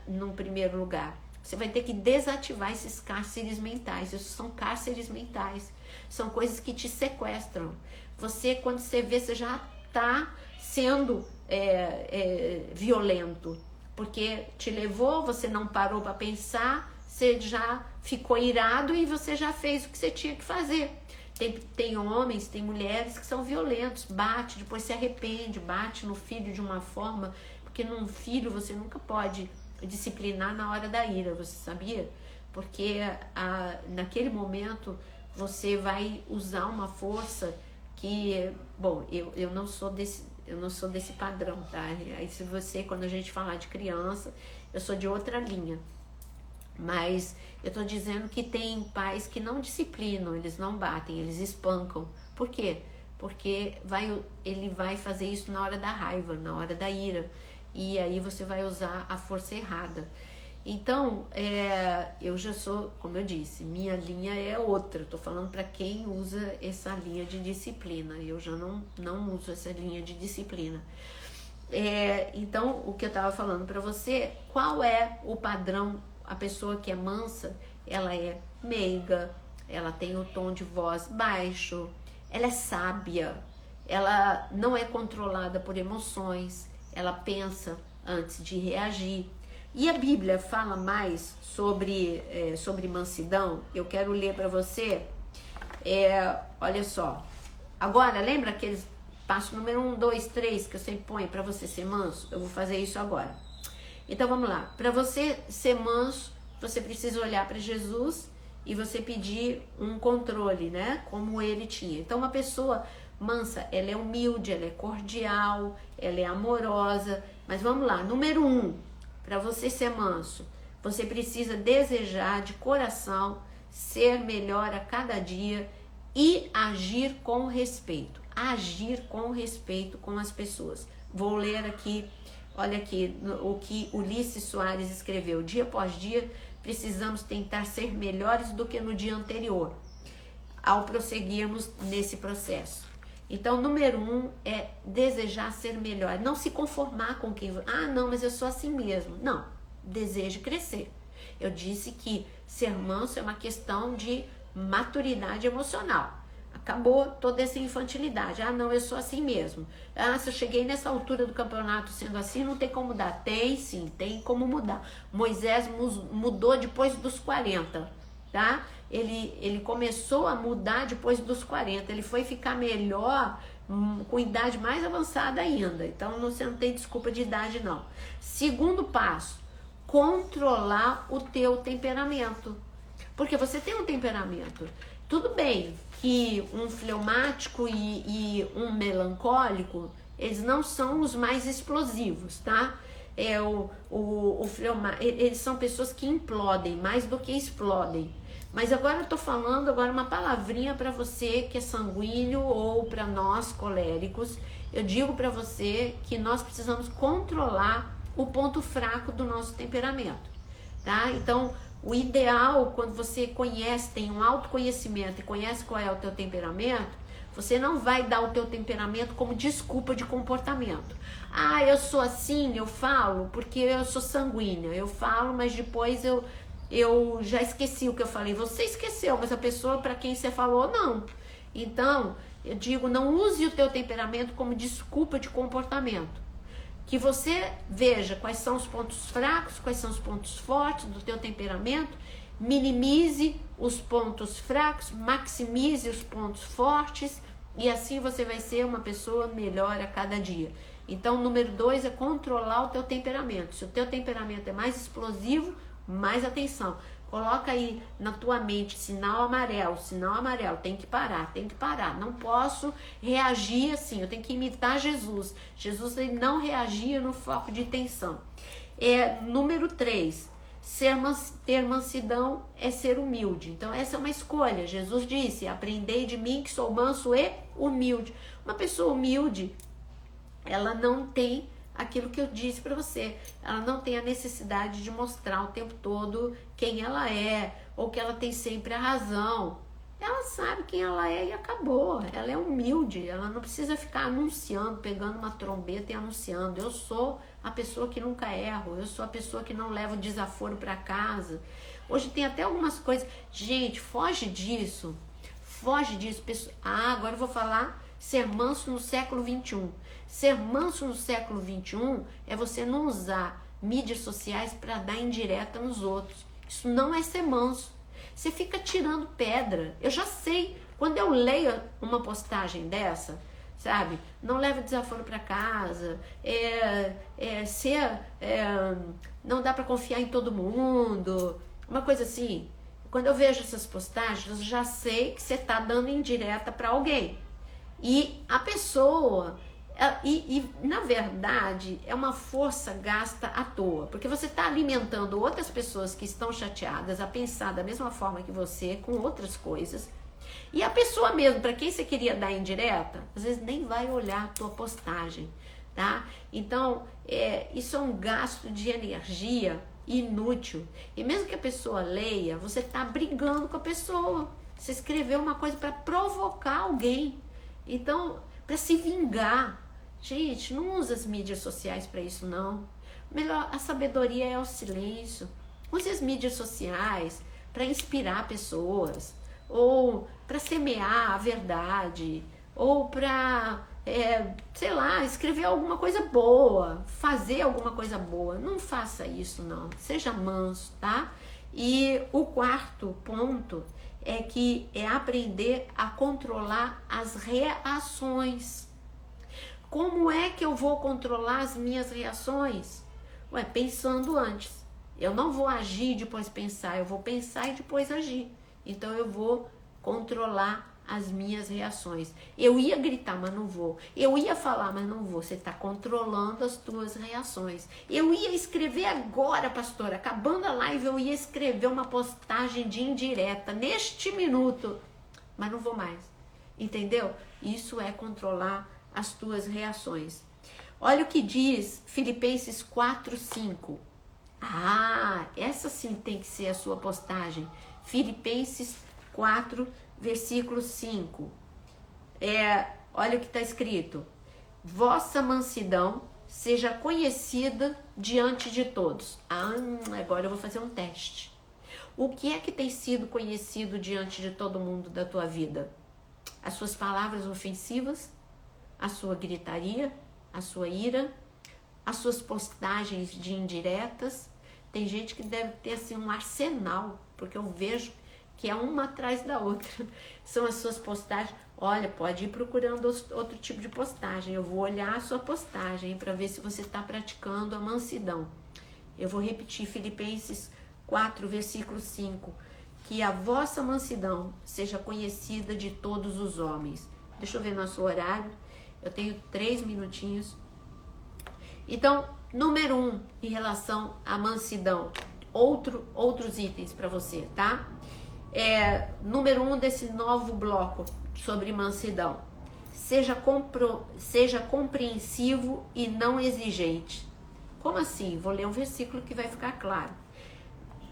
Speaker 1: num primeiro lugar. Você vai ter que desativar esses cárceres mentais. Isso são cárceres mentais. São coisas que te sequestram. Você, quando você vê, você já está sendo violento. Porque te levou, você não parou para pensar, você já ficou irado e você já fez o que você tinha que fazer. Tem homens, tem mulheres que são violentos, bate, depois se arrepende, bate no filho de uma forma, porque num filho você nunca pode disciplinar na hora da ira, você sabia? Porque naquele momento você vai usar uma força que, bom, eu não sou desse padrão, tá? Aí se você, quando a gente falar de criança, eu sou de outra linha. Mas eu tô dizendo que tem pais que não disciplinam, eles não batem, eles espancam. Por quê? Porque ele vai fazer isso na hora da raiva, na hora da ira. E aí você vai usar a força errada. Então, eu já sou, como eu disse, minha linha é outra. Eu tô falando para quem usa essa linha de disciplina. Eu já não uso essa linha de disciplina. Então, o que eu tava falando para você, qual é o padrão? A pessoa que é mansa, ela é meiga, ela tem o tom de voz baixo, ela é sábia, ela não é controlada por emoções, ela pensa antes de reagir. E a Bíblia fala mais sobre mansidão. Eu quero ler para você, olha só. Agora, lembra aqueles passo número 1, 2, 3 que eu sempre ponho para você ser manso? Eu vou fazer isso agora. Então vamos lá, para você ser manso, você precisa olhar para Jesus e você pedir um controle, né? Como ele tinha. Então uma pessoa mansa, ela é humilde, ela é cordial, ela é amorosa. Mas vamos lá, número 1, para você ser manso, você precisa desejar de coração ser melhor a cada dia e agir com respeito. Agir com respeito com as pessoas. Vou ler aqui. Olha aqui o que Ulisses Soares escreveu. Dia após dia, precisamos tentar ser melhores do que no dia anterior, ao prosseguirmos nesse processo. Então, número 1 é desejar ser melhor. Não se conformar com quem... não, mas eu sou assim mesmo. Não, deseje crescer. Eu disse que ser manso é uma questão de maturidade emocional. Acabou toda essa infantilidade. Não, eu sou assim mesmo. Se eu cheguei nessa altura do campeonato sendo assim, não tem como mudar. Tem sim, tem como mudar. Moisés mudou depois dos 40, tá? Ele começou a mudar depois dos 40. Ele foi ficar melhor com idade mais avançada ainda. Então você não tem desculpa de idade, não. Segundo passo, controlar o teu temperamento. Porque você tem um temperamento. Tudo bem que um fleumático e um melancólico, eles não são os mais explosivos, tá? Eles são pessoas que implodem mais do que explodem. Mas agora eu tô falando uma palavrinha para você que é sanguíneo ou para nós coléricos. Eu digo para você que nós precisamos controlar o ponto fraco do nosso temperamento, tá? Então, O ideal, quando você conhece, tem um autoconhecimento e conhece qual é o teu temperamento, você não vai dar o teu temperamento como desculpa de comportamento. Ah, eu sou assim, eu falo porque eu sou sanguínea. Eu falo, mas depois eu já esqueci o que eu falei. Você esqueceu, mas a pessoa para quem você falou, não. Então, eu digo, não use o teu temperamento como desculpa de comportamento. Que você veja quais são os pontos fracos, quais são os pontos fortes do teu temperamento, minimize os pontos fracos, maximize os pontos fortes, e assim você vai ser uma pessoa melhor a cada dia. Então, número 2 é controlar o teu temperamento. Se o teu temperamento é mais explosivo, mais atenção. Coloca aí na tua mente sinal amarelo, tem que parar, não posso reagir assim, eu tenho que imitar Jesus. Jesus, ele não reagia no foco de tensão. Número 3, ter mansidão é ser humilde. Então essa é uma escolha. Jesus disse, aprendei de mim que sou manso e humilde. Uma pessoa humilde, ela não tem aquilo que eu disse para você, ela não tem a necessidade de mostrar o tempo todo quem ela é, ou que ela tem sempre a razão. Ela sabe quem ela é e acabou. Ela é humilde, ela não precisa ficar anunciando, pegando uma trombeta e anunciando. Eu sou a pessoa que nunca erro, eu sou a pessoa que não leva o desaforo para casa. Hoje tem até algumas coisas, gente, foge disso. Agora eu vou falar ser manso no século 21. Ser manso no século 21 é você não usar mídias sociais para dar indireta nos outros. Isso não é ser manso. Você fica tirando pedra. Eu já sei, quando eu leio uma postagem dessa, sabe? Não leva desaforo para casa, não dá para confiar em todo mundo, uma coisa assim. Quando eu vejo essas postagens, eu já sei que você está dando indireta para alguém. E a pessoa, na verdade, é uma força gasta à toa, porque você está alimentando outras pessoas que estão chateadas a pensar da mesma forma que você, com outras coisas. E a pessoa mesmo, para quem você queria dar indireta, às vezes nem vai olhar a tua postagem, tá? Então, isso é um gasto de energia inútil. E mesmo que a pessoa leia, você está brigando com a pessoa. Você escreveu uma coisa para provocar alguém. Então, para se vingar. Gente, não usa as mídias sociais para isso, não. Melhor, a sabedoria é o silêncio. Use as mídias sociais para inspirar pessoas, ou para semear a verdade, ou para, escrever alguma coisa boa, fazer alguma coisa boa. Não faça isso, não. Seja manso, tá? E o quarto ponto é aprender a controlar as reações. Como é que eu vou controlar as minhas reações? Pensando antes. Eu não vou agir e depois pensar, eu vou pensar e depois agir. Então eu vou controlar as minhas reações. Eu ia gritar, mas não vou. Eu ia falar, mas não vou. Você está controlando as tuas reações. Eu ia escrever agora, pastora, acabando a live, eu ia escrever uma postagem de indireta neste minuto, mas não vou mais. Entendeu? Isso é controlar as tuas reações. Olha o que diz Filipenses 4:5. Essa sim tem que ser a sua postagem. Filipenses 4, versículo 5. Olha o que está escrito. Vossa mansidão seja conhecida diante de todos. Agora eu vou fazer um teste. O que é que tem sido conhecido diante de todo mundo da tua vida? As suas palavras ofensivas? A sua gritaria? A sua ira? As suas postagens de indiretas? Tem gente que deve ter assim um arsenal, porque eu vejo que é uma atrás da outra. São as suas postagens. Olha, pode ir procurando outro tipo de postagem. Eu vou olhar a sua postagem para ver se você está praticando a mansidão. Eu vou repetir Filipenses 4, versículo 5. Que a vossa mansidão seja conhecida de todos os homens. Deixa eu ver nosso horário. Eu tenho 3 minutinhos. Então, número 1, em relação à mansidão. Outros itens para você, tá? Número 1 desse novo bloco sobre mansidão. Seja compreensivo e não exigente. Como assim? Vou ler um versículo que vai ficar claro.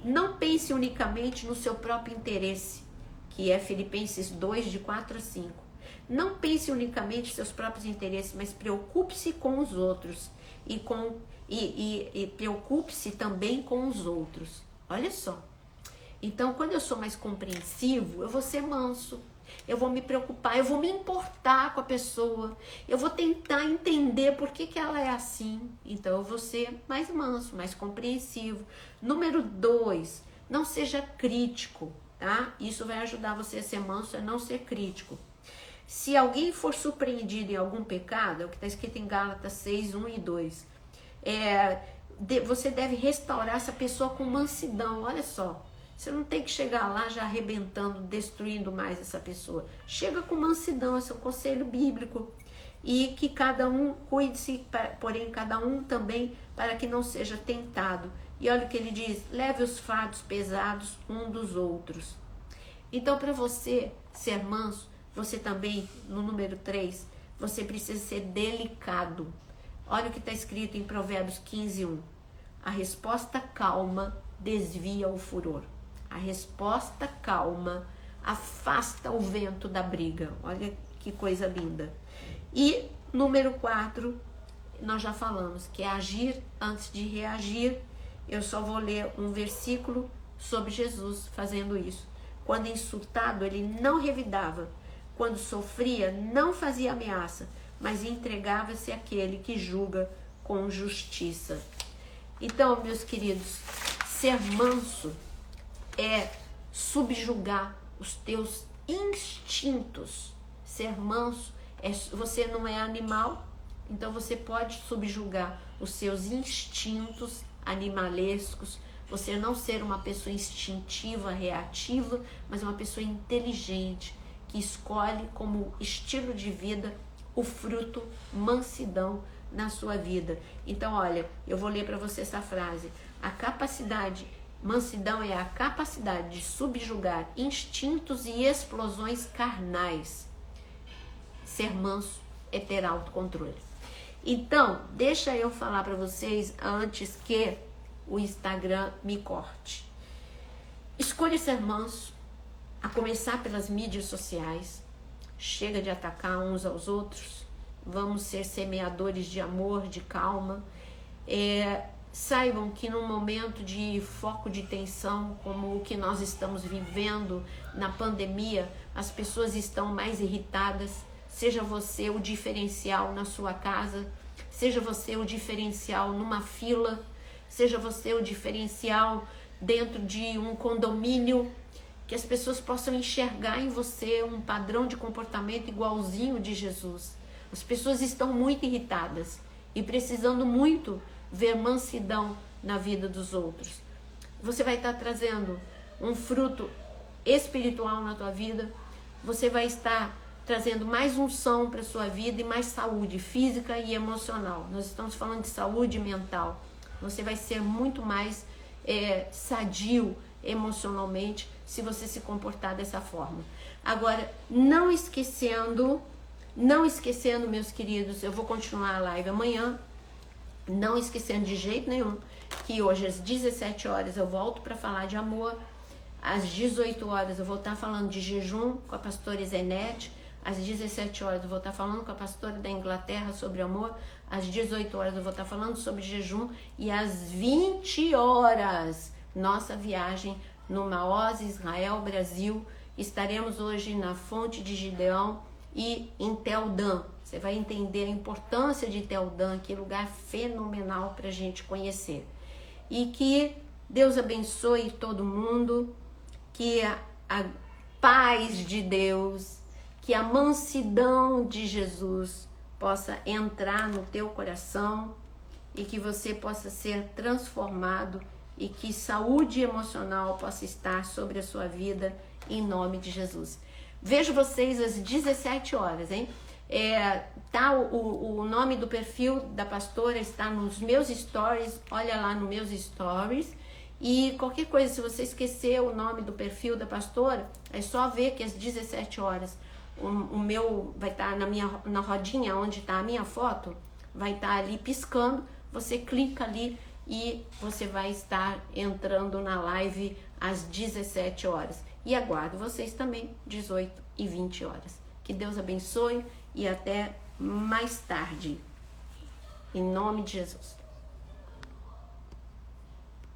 Speaker 1: Não pense unicamente no seu próprio interesse, que é Filipenses 2, de 4 a 5. Não pense unicamente nos seus próprios interesses, mas preocupe-se com os outros e preocupe-se também com os outros. Olha só. Então, quando eu sou mais compreensivo, eu vou ser manso. Eu vou me preocupar, eu vou me importar com a pessoa. Eu vou tentar entender por que ela é assim. Então, eu vou ser mais manso, mais compreensivo. Número 2, não seja crítico, tá? Isso vai ajudar você a ser manso, a não ser crítico. Se alguém for surpreendido em algum pecado, é o que está escrito em Gálatas 6, 1 e 2, você deve restaurar essa pessoa com mansidão. Olha só, você não tem que chegar lá já arrebentando, destruindo mais essa pessoa. Chega com mansidão, esse é um conselho bíblico. E que cada um cuide-se, porém cada um também, para que não seja tentado. E olha o que ele diz, leve os fardos pesados um dos outros. Então, para você ser manso, você também, no número 3, você precisa ser delicado. Olha o que está escrito em Provérbios 15, 1. A resposta calma desvia o furor. A resposta calma afasta o vento da briga. Olha que coisa linda. E número 4, nós já falamos, que é agir antes de reagir. Eu só vou ler um versículo sobre Jesus fazendo isso. Quando insultado, ele não revidava. Quando sofria, não fazia ameaça, mas entregava-se àquele que julga com justiça. Então, meus queridos, ser manso é subjugar os teus instintos. Ser manso, você não é animal, então você pode subjugar os seus instintos animalescos, você não ser uma pessoa instintiva, reativa, mas uma pessoa inteligente, que escolhe como estilo de vida o fruto mansidão na sua vida. Então, olha, eu vou ler para você essa frase. Mansidão é a capacidade de subjugar instintos e explosões carnais. Ser manso é ter autocontrole. Então, deixa eu falar para vocês antes que o Instagram me corte. Escolha ser manso, a começar pelas mídias sociais. Chega de atacar uns aos outros. Vamos ser semeadores de amor, de calma. Saibam que num momento de foco de tensão, como o que nós estamos vivendo na pandemia, as pessoas estão mais irritadas. Seja você o diferencial na sua casa, seja você o diferencial numa fila, seja você o diferencial dentro de um condomínio, que as pessoas possam enxergar em você um padrão de comportamento igualzinho de Jesus. As pessoas estão muito irritadas e precisando muito ver mansidão na vida dos outros. Você vai estar trazendo um fruto espiritual na tua vida, você vai estar trazendo mais unção para a sua vida e mais saúde física e emocional. Nós estamos falando de saúde mental. Você vai ser muito mais sadio emocionalmente se você se comportar dessa forma. Agora, não esquecendo, meus queridos, eu vou continuar a live amanhã, não esquecendo de jeito nenhum que hoje às 17 horas eu volto para falar de amor, às 18 horas eu vou estar falando de jejum com a pastora Zenete, às 17 horas eu vou estar falando com a pastora da Inglaterra sobre amor, às 18 horas eu vou estar falando sobre jejum e às 20 horas nossa viagem no Maoz, Israel, Brasil. Estaremos hoje na Fonte de Gideão e em Tel Dan. Você vai entender a importância de Tel Dan, que lugar fenomenal para a gente conhecer. E que Deus abençoe todo mundo, que a paz de Deus, que a mansidão de Jesus possa entrar no teu coração e que você possa ser transformado e que saúde emocional possa estar sobre a sua vida em nome de Jesus. Vejo vocês às 17 horas, hein? O nome do perfil da pastora está nos meus stories, olha lá nos meus stories. E qualquer coisa, se você esquecer o nome do perfil da pastora, é só ver que às 17 horas o meu vai estar na rodinha onde está a minha foto, vai estar ali piscando, você clica ali e você vai estar entrando na live às 17 horas. E aguardo vocês também, 18 e 20 horas. Que Deus abençoe e até mais tarde. Em nome de Jesus.